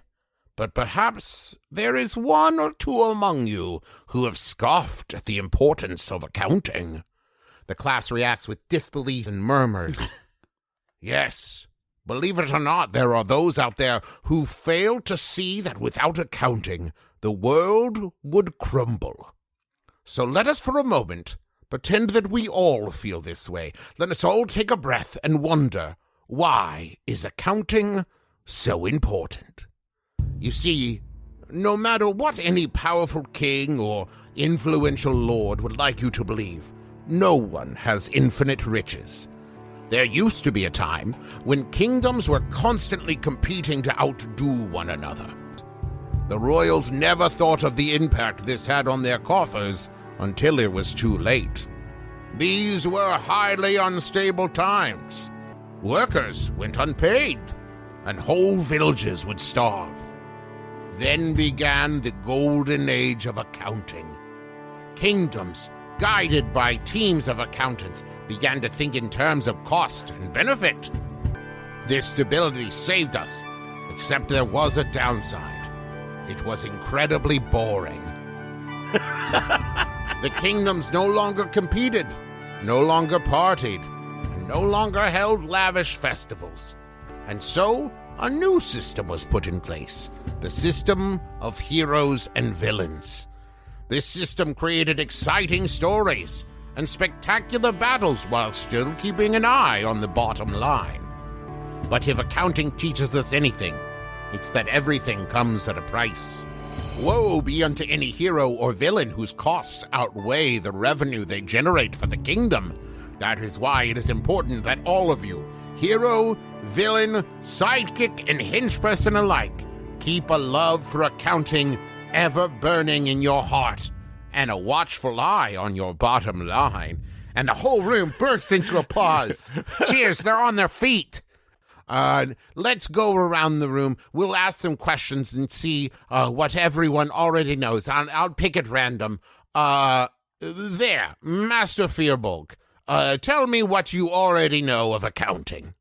But perhaps there is one or two among you who have scoffed at the importance of accounting. The class reacts with disbelief and murmurs. Yes, believe it or not, there are those out there who fail to see that without accounting, the world would crumble. So let us for a moment pretend that we all feel this way. Let us all take a breath and wonder, why is accounting so important? You see, no matter what any powerful king or influential lord would like you to believe, no one has infinite riches. There used to be a time when kingdoms were constantly competing to outdo one another. The royals never thought of the impact this had on their coffers until it was too late. These were highly unstable times. Workers went unpaid, and whole villages would starve. Then began the golden age of accounting. Kingdoms, guided by teams of accountants, began to think in terms of cost and benefit. This stability saved us, except there was a downside. It was incredibly boring. The kingdoms no longer competed, no longer partied, and no longer held lavish festivals. And so, a new system was put in place, the system of heroes and villains. This system created exciting stories and spectacular battles while still keeping an eye on the bottom line. But if accounting teaches us anything, it's that everything comes at a price. Woe be unto any hero or villain whose costs outweigh the revenue they generate for the kingdom. That is why it is important that all of you, hero, villain, sidekick, and henchperson alike, keep a love for accounting ever burning in your heart and a watchful eye on your bottom line. And the whole room bursts into applause. Cheers, they're on their feet. Let's go around the room. We'll ask some questions and see what everyone already knows. I'll pick at random. There, Master Firbolg. Tell me what you already know of accounting.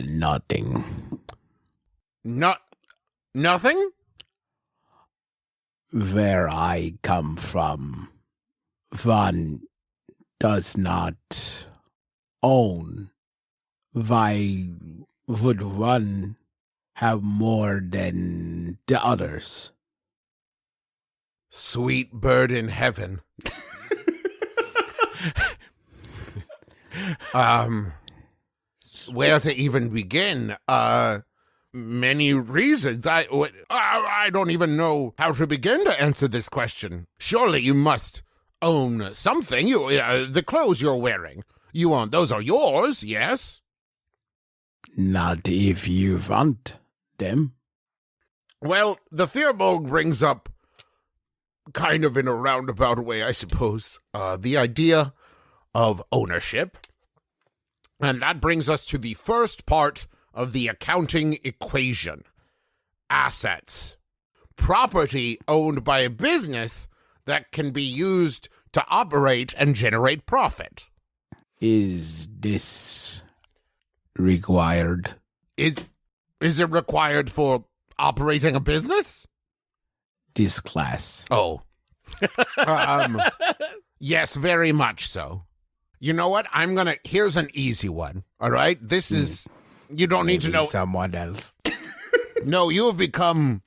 Nothing. Nothing? Where I come from, one does not own. Why would one have more than the others? Sweet bird in heaven. Where to even begin? Many reasons. I don't even know how to begin to answer this question. Surely you must own something. The clothes you're wearing. You own those are yours, yes? Not if you want them. Well, the Firbolg brings up, kind of in a roundabout way, I suppose, the idea of ownership. And that brings us to the first part of the accounting equation. Assets. Property owned by a business that can be used to operate and generate profit. Is this required? Is it required for operating a business? This class. Oh. Yes, very much so. You know what? Here's an easy one, all right? This is, you don't need to know. Someone else. No, you have become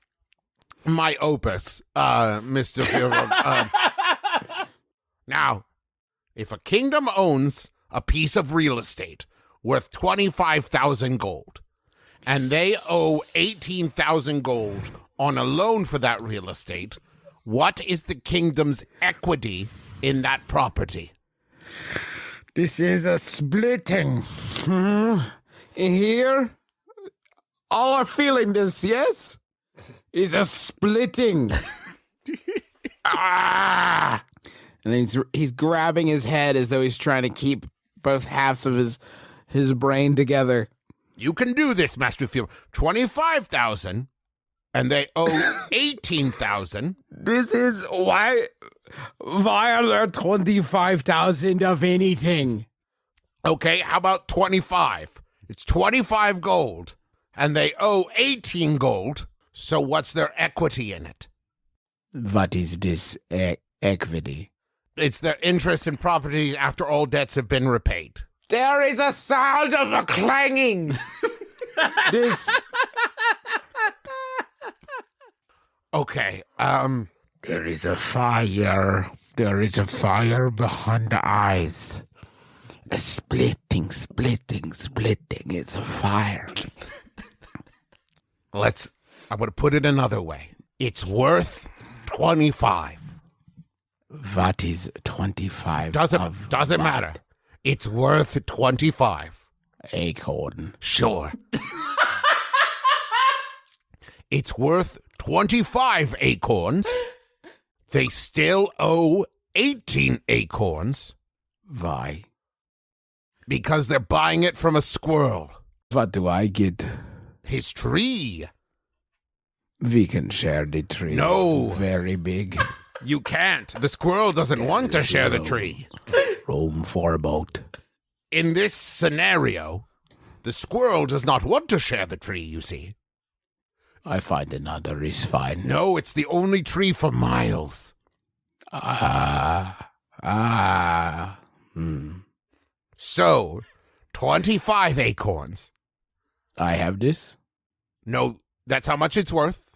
my opus, Mr. Firbolg. Now, if a kingdom owns a piece of real estate worth 25,000 gold, and they owe 18,000 gold on a loan for that real estate, what is the kingdom's equity in that property? This is a splitting. Here, all are feeling this, yes? Is a splitting. And he's grabbing his head as though he's trying to keep both halves of his brain together. You can do this, Master Firbolg. 25,000, and they owe 18,000. This is why are there 25,000 of anything? Okay, how about 25? It's 25 gold, and they owe 18 gold. So what's their equity in it? What is this equity? It's their interest in property after all debts have been repaid. There is a sound of a clanging. This. Okay, There is a fire. There is a fire behind the eyes. A splitting. It's a fire. I'm going to put it another way. It's worth 25. What is 25? Doesn't matter. It's worth 25. Acorn. Sure. It's worth 25 acorns. They still owe 18 acorns. Why? Because they're buying it from a squirrel. What do I get? His tree. We can share the tree. No. It's very big. You can't. The squirrel doesn't want to share the tree. Room for a boat. In this scenario, the squirrel does not want to share the tree, you see. I find another is fine. No, it's the only tree for miles. So, 25 acorns. I have this? No, that's how much it's worth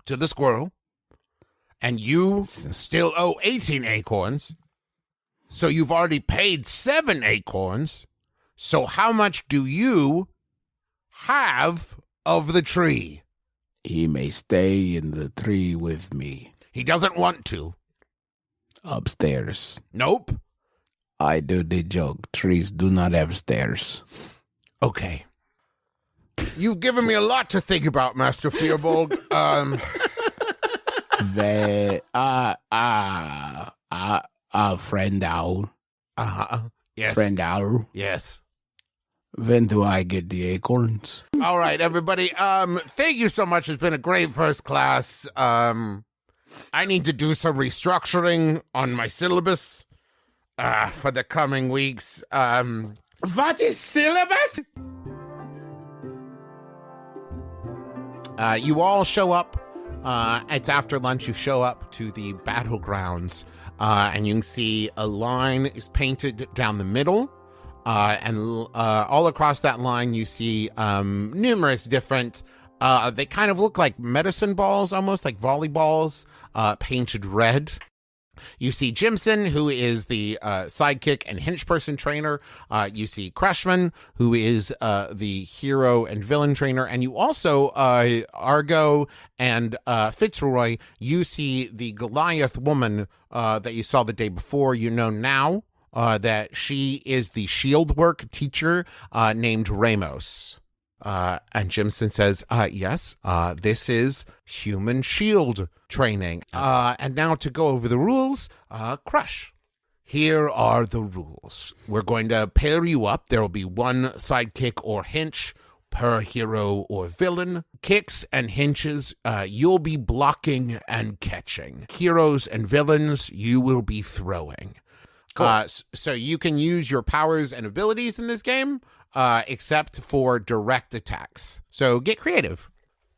to the squirrel. And you still owe 18 acorns. So you've already paid 7 acorns. So how much do you have of the tree? He may stay in the tree with me. He doesn't want to. Upstairs. Nope. I do the joke. Trees do not have stairs. Okay. You've given me a lot to think about, Master Firbolg. Friend owl. Yes. Friend owl. Yes. When do I get the acorns? All right, everybody. Thank you so much. It's been a great first class. I need to do some restructuring on my syllabus for the coming weeks. What is syllabus? You all show up It's after lunch. You show up to the battlegrounds, and you can see a line is painted down the middle. And all across that line, you see numerous different, they kind of look like medicine balls, almost like volleyballs, painted red. You see Jimson, who is the sidekick and henchperson trainer. You see Crushman, who is the hero and villain trainer. And you also, Argo and Fitzroy, you see the Goliath woman that you saw the day before. You know now that she is the shield work teacher named Ramos. And Jimson says, yes, this is human shield training. And now to go over the rules, Crush. Here are the rules. We're going to pair you up. There will be one sidekick or hench per hero or villain. Kicks and henches, you'll be blocking and catching. Heroes and villains, you will be throwing. Cool. So you can use your powers and abilities in this game, except for direct attacks. So get creative.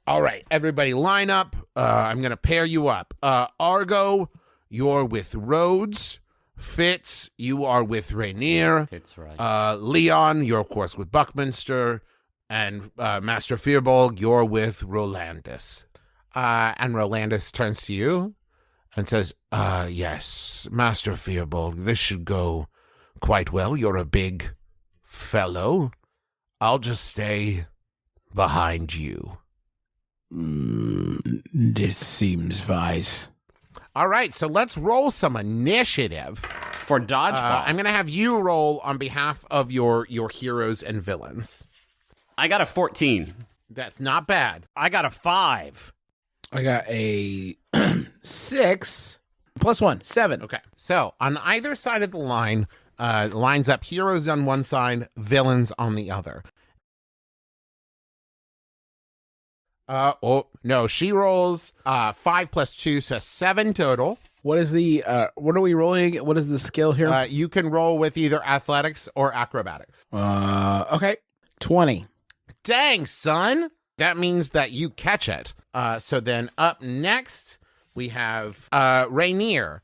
All right, everybody line up. I'm going to pair you up. Argo, you're with Rhodes. Fitz, you are with Rainier. Fitz, right. Leon, you're, of course, with Buckminster. And Master Firbolg, you're with Rolandus. And Rolandus turns to you and says, yes, Master Firbolg, this should go quite well. You're a big fellow. I'll just stay behind you. This seems wise. All right, so let's roll some initiative. For Dodgeball. I'm going to have you roll on behalf of your heroes and villains. I got a 14. That's not bad. I got a 5. I got a 6 plus 1, 7. Okay, so on either side of the line, lines up heroes on one side, villains on the other. No, she rolls 5 plus 2, so 7 total. What is the, what are we rolling? What is the skill here? You can roll with either athletics or acrobatics. Okay, 20. Dang, son. That means that you catch it. So then up next, we have Rainier.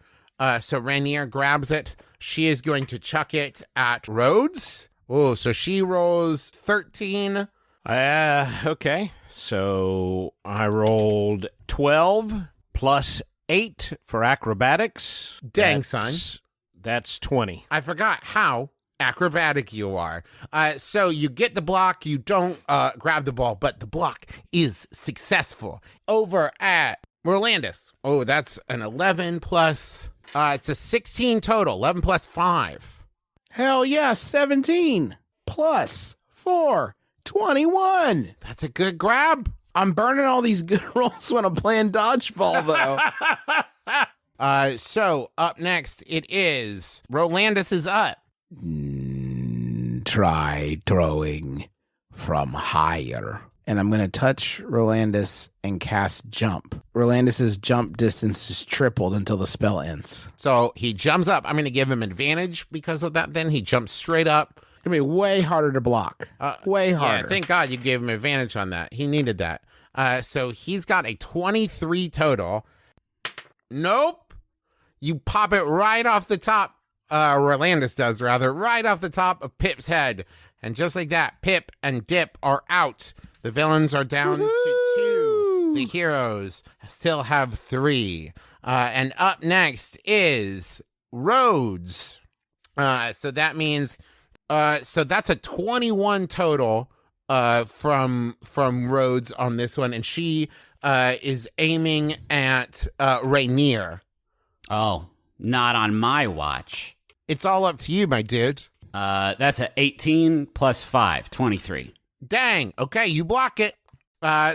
So Rainier grabs it. She is going to chuck it at Rhodes. Oh, so she rolls 13. Okay. So I rolled 12 plus 8 for acrobatics. Dang, son. That's 20. I forgot how acrobatic you are. So you get the block. You don't grab the ball, but the block is successful. Over at Rolandus. Oh, that's an 11 plus... it's a 16 total, 11 plus 5. Hell yeah, 17 plus 4, 21. That's a good grab. I'm burning all these good rolls when I'm playing dodgeball, though. So up next, it is Rolandus is up. Try throwing from higher. And I'm going to touch Rolandus and cast jump. Rolandus's jump distance is tripled until the spell ends. So he jumps up. I'm going to give him advantage because of that. Then he jumps straight up. It's going to be way harder to block. Way harder. Yeah, thank God you gave him advantage on that. He needed that. So he's got a 23 total. Nope. You pop it right off the top. Rolandus does, rather, right off the top of Pip's head. And just like that, Pip and Dip are out. The villains are down to 2. The heroes still have 3. And up next is Rhodes. So that means, so that's a 21 total from Rhodes on this one. And she is aiming at Rainier. Oh, not on my watch. It's all up to you, my dude. That's a 18 plus 5, 23. Dang. Okay, you block it.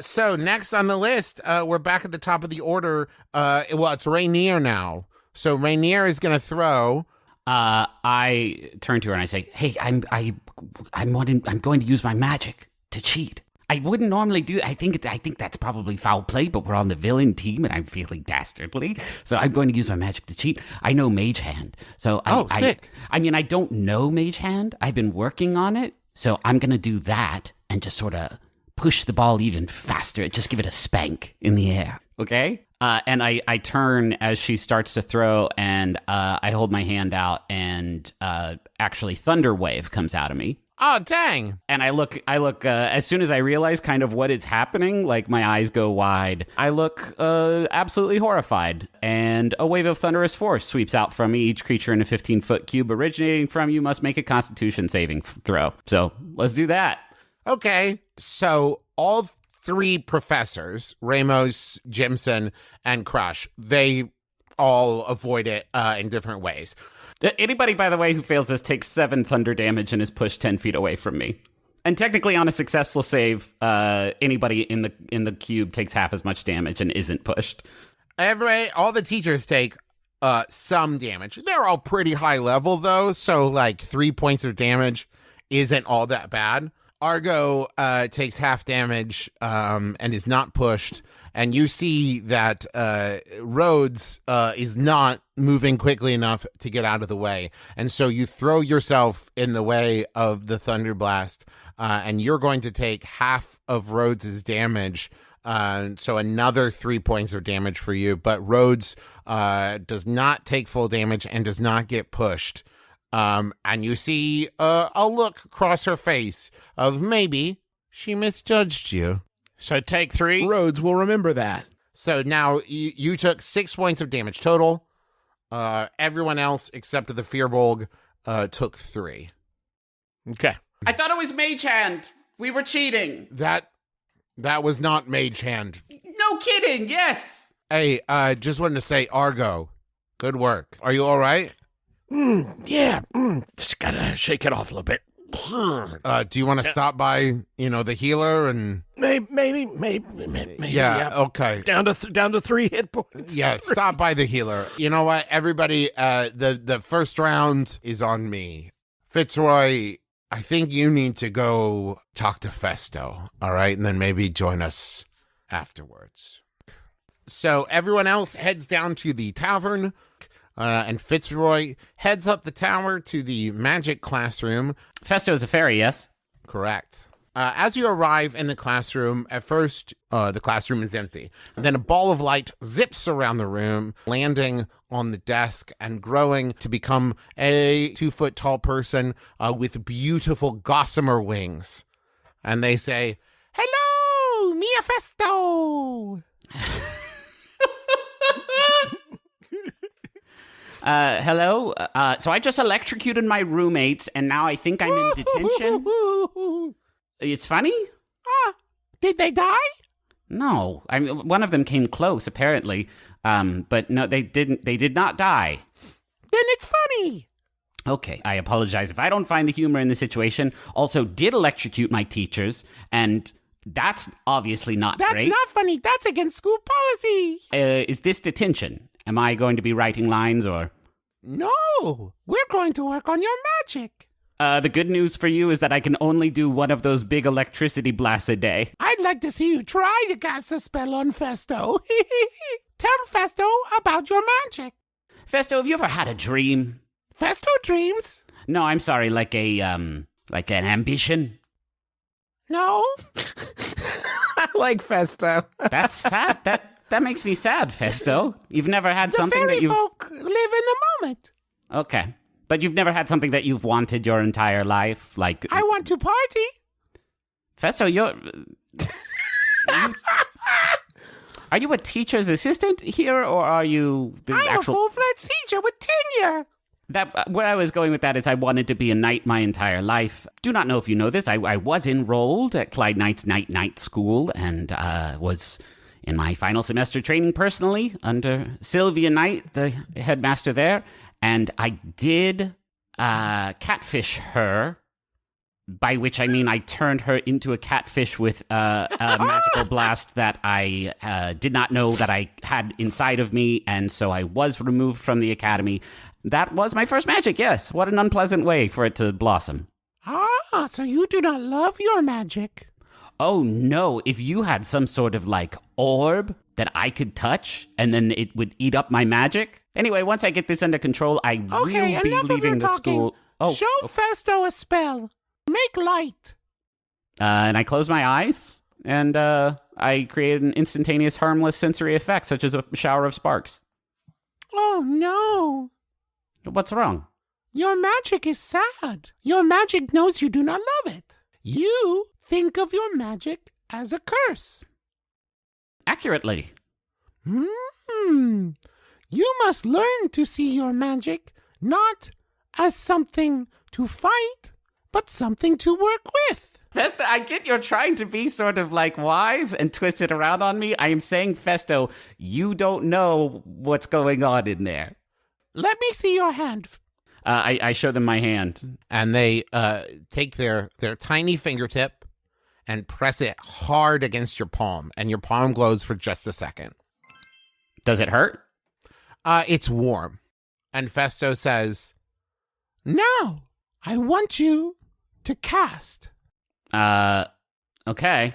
So next on the list, we're back at the top of the order. Well, it's Rainier now. So Rainier is going to throw. I turn to her and I say, "Hey, I'm going to use my magic to cheat. I wouldn't normally do. I think that's probably foul play, but we're on the villain team and I'm feeling dastardly, so I'm going to use my magic to cheat. I know Mage Hand, so sick. I mean, I don't know Mage Hand. I've been working on it, so I'm gonna do that and just sort of push the ball even faster. Just give it a spank in the air. Okay. And I turn as she starts to throw, and I hold my hand out, and actually Thunder Wave comes out of me. Oh, dang. And I look, as soon as I realize kind of what is happening, like my eyes go wide. I look absolutely horrified. And a wave of thunderous force sweeps out from me. Each creature in a 15-foot cube originating from you must make a Constitution saving throw. So let's do that. Okay. So all 3 professors, Ramos, Jimson, and Crush, they all avoid it in different ways. Anybody, by the way, who fails this takes 7 thunder damage and is pushed 10 feet away from me. And technically, on a successful save, anybody in the cube takes half as much damage and isn't pushed. All the teachers take some damage. They're all pretty high level, though, so like 3 points of damage isn't all that bad. Argo takes half damage and is not pushed. And you see that Rhodes is not moving quickly enough to get out of the way. And so you throw yourself in the way of the Thunder Blast, and you're going to take half of Rhodes' damage. So another 3 points of damage for you. But Rhodes does not take full damage and does not get pushed. And you see a look across her face of maybe she misjudged you. So take 3. Rhodes will remember that. So now you took 6 points of damage total. Everyone else except the Firbolg took 3. Okay. I thought it was Mage Hand. We were cheating. That was not Mage Hand. No kidding. Yes. Hey, just wanted to say, Argo, good work. Are you all right? Yeah. Just gotta shake it off a little bit. Do you want to stop by, the healer and Maybe. Yeah, okay. Down to 3 hit points. Yeah, stop by the healer. You know what, everybody? The first round is on me. Fitzroy, I think you need to go talk to Festo. All right, and then maybe join us afterwards. So everyone else heads down to the tavern. And Fitzroy heads up the tower to the magic classroom. Festo is a fairy, yes? Correct. As you arrive in the classroom, at first, the classroom is empty. And then a ball of light zips around the room, landing on the desk and growing to become a 2-foot-tall person with beautiful gossamer wings. And they say, "Hello, Mia Festo!" Hello? So I just electrocuted my roommates, and now I think I'm in detention. It's funny? Did they die? No. I mean, one of them came close, apparently. But no, they didn't. They did not die. Then it's funny. Okay, I apologize if I don't find the humor in the situation. Also, did electrocute my teachers, and that's obviously not great. That's not funny. That's against school policy. Is this detention? Am I going to be writing lines, or? No, we're going to work on your magic. The good news for you is that I can only do one of those big electricity blasts a day. I'd like to see you try to cast a spell on Festo. Tell Festo about your magic. Festo, have you ever had a dream? Festo dreams? No, I'm sorry, like an ambition? No. I like Festo. That's sad. That makes me sad, Festo. You've never had something that you've... The fairy folk live in the moment. Okay. But you've never had something that you've wanted your entire life? Like... I want to party. Festo, Are you a teacher's assistant here, or are you the I'm actual... a full-fledged teacher with tenure. Where I was going with that is I wanted to be a knight my entire life. Do not know if you know this. I was enrolled at Clyde Knight's Knight School and was... in my final semester training personally under Sylvia Knight, the headmaster there, and I did catfish her, by which I mean I turned her into a catfish with a magical blast that I did not know that I had inside of me, and so I was removed from the academy. That was my first magic, yes. What an unpleasant way for it to blossom. Ah, so you do not love your magic. Oh, no. If you had some sort of, orb that I could touch, and then it would eat up my magic. Anyway, once I get this under control, I will be leaving the school. Oh, show Festo a spell. Make light. And I close my eyes? and I created an instantaneous harmless sensory effect, such as a shower of sparks. Oh, no. What's wrong? Your magic is sad. Your magic knows you do not love it. You think of your magic as a curse. Accurately. You must learn to see your magic not as something to fight, but something to work with. Festo, I get you're trying to be sort of like wise and twist it around on me. I am saying, Festo, you don't know what's going on in there. Let me see your hand. I show them my hand. And they take their tiny fingertip and press it hard against your palm. And your palm glows for just a second. Does it hurt? It's warm. And Festo says, now, I want you to cast. Okay.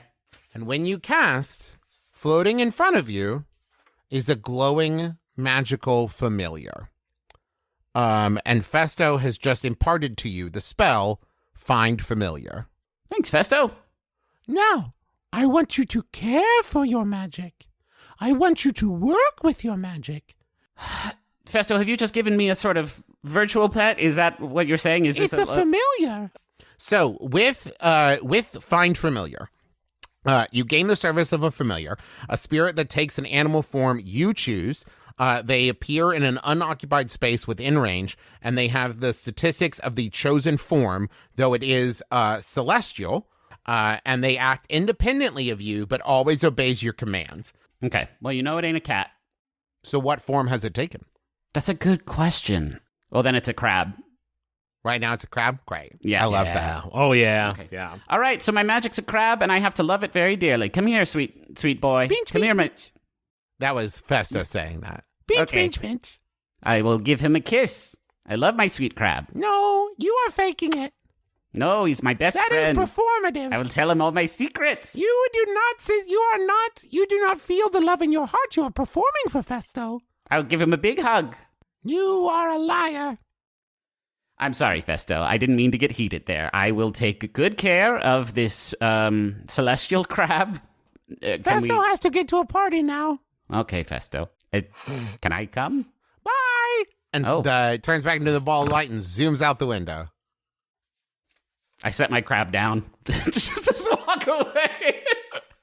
And when you cast, floating in front of you is a glowing magical familiar. And Festo has just imparted to you the spell, Find Familiar. Thanks, Festo. Now, I want you to care for your magic. I want you to work with your magic. Festo, have you just given me a sort of virtual pet? Is that what you're saying? Is it's this a familiar. So with Find Familiar, you gain the service of a familiar, a spirit that takes an animal form you choose. They appear in an unoccupied space within range, and they have the statistics of the chosen form, though it is celestial, and they act independently of you, but always obeys your command. Okay, well, you know it ain't a cat. So what form has it taken? That's a good question. Well, then it's a crab. Right now it's a crab? Great. Yeah. I love that. Oh, yeah. Okay. Yeah. All right, so my magic's a crab, and I have to love it very dearly. Come here, sweet boy. Pinch, Come pinch, here, pinch. That was Festo saying that. Pinch, Okay. pinch, pinch. I will give him a kiss. I love my sweet crab. No, you are faking it. No, he's my best That is friend. performative. I will tell him all my secrets. You do not feel the love in your heart. You are performing for Festo. I'll give him a big hug. You are a liar. I'm sorry, Festo. I didn't mean to get heated there. I will take good care of this celestial crab. Festo has to get to a party now. Okay, Festo. Can I come? Bye. And turns back into the ball of light and zooms out the window. I set my crab down. just walk away.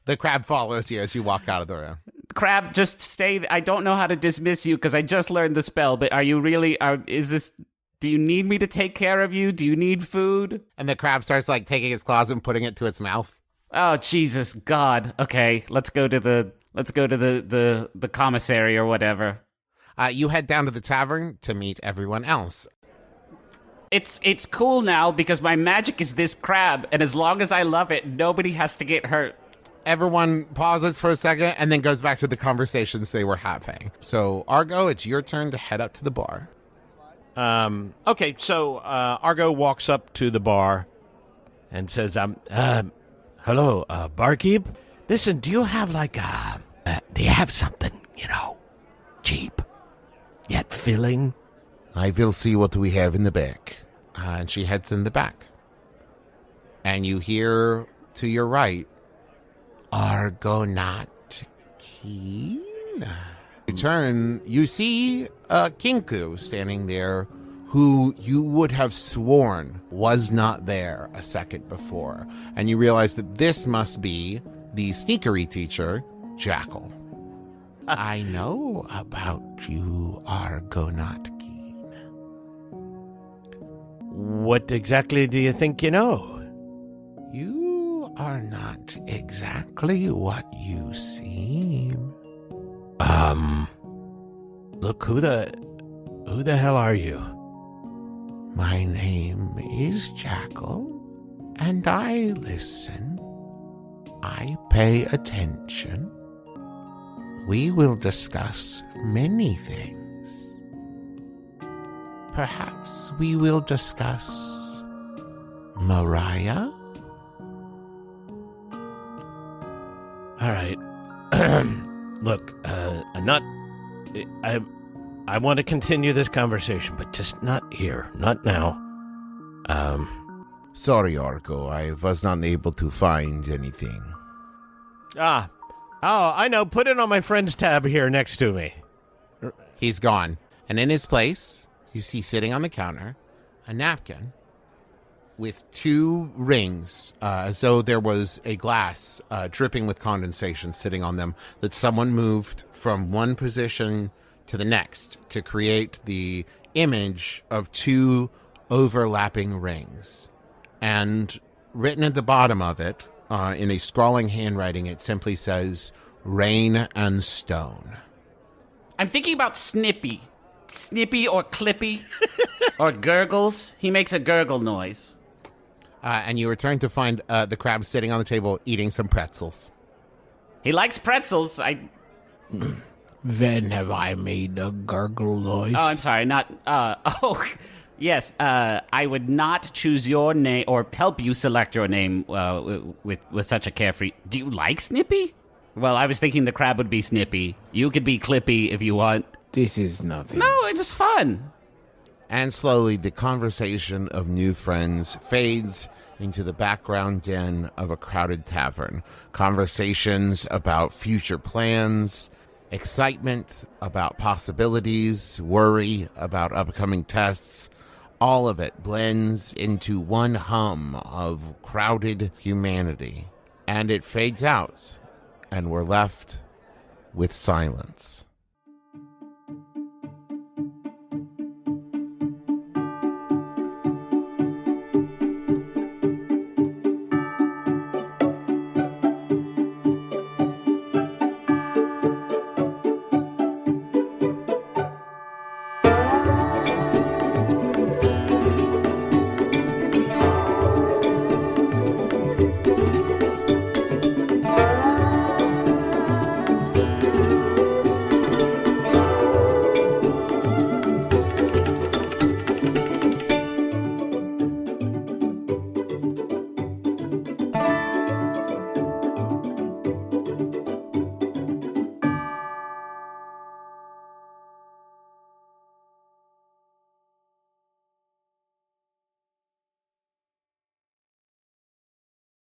The crab follows you as you walk out of the room. Crab, just stay. I don't know how to dismiss you because I just learned the spell, but are you really, do you need me to take care of you? Do you need food? And the crab starts like taking its claws and putting it to its mouth. Oh, Jesus, God. Okay, let's go to the commissary or whatever. You head down to the tavern to meet everyone else. It's cool now because my magic is this crab, and as long as I love it, nobody has to get hurt. Everyone pauses for a second and then goes back to the conversations they were having. So, Argo, it's your turn to head up to the bar. Okay, so Argo walks up to the bar and says, hello, barkeep? Listen, do you have do you have something, cheap, yet filling? I will see what we have in the back. And she heads in the back. And you hear to your right, Argo not keen. You turn, you see Kinku standing there, who you would have sworn was not there a second before. And you realize that this must be the sneakery teacher, Jackle. I know about you, Argo not keen. What exactly do you think you know? You are not exactly what you seem. Look, who the hell are you? My name is Jackal, and I listen. I pay attention. We will discuss many things. Perhaps we will discuss Mariah? All right. Look, I want to continue this conversation, but just not here, not now. Sorry, Argo, I was not able to find anything. Oh, I know. Put it on my friends tab here next to me. He's gone. And in his place, you see sitting on the counter a napkin with 2 rings, as though there was a glass dripping with condensation sitting on them that someone moved from one position to the next to create the image of 2 overlapping rings. And written at the bottom of it, in a scrawling handwriting, it simply says, Rain and Stone. I'm thinking about Snippy. Snippy or Clippy or Gurgles. He makes a gurgle noise. And you return to find the crab sitting on the table eating some pretzels. He likes pretzels. Then have I made a gargle noise? Oh, I'm sorry. Not. Yes. I would not choose your name or help you select your name with such a carefree. Do you like Snippy? Well, I was thinking the crab would be Snippy. You could be Clippy if you want. This is nothing. No, it's just fun. And slowly, the conversation of new friends fades into the background din of a crowded tavern. Conversations about future plans, excitement about possibilities, worry about upcoming tests. All of it blends into one hum of crowded humanity. And it fades out, and we're left with silence.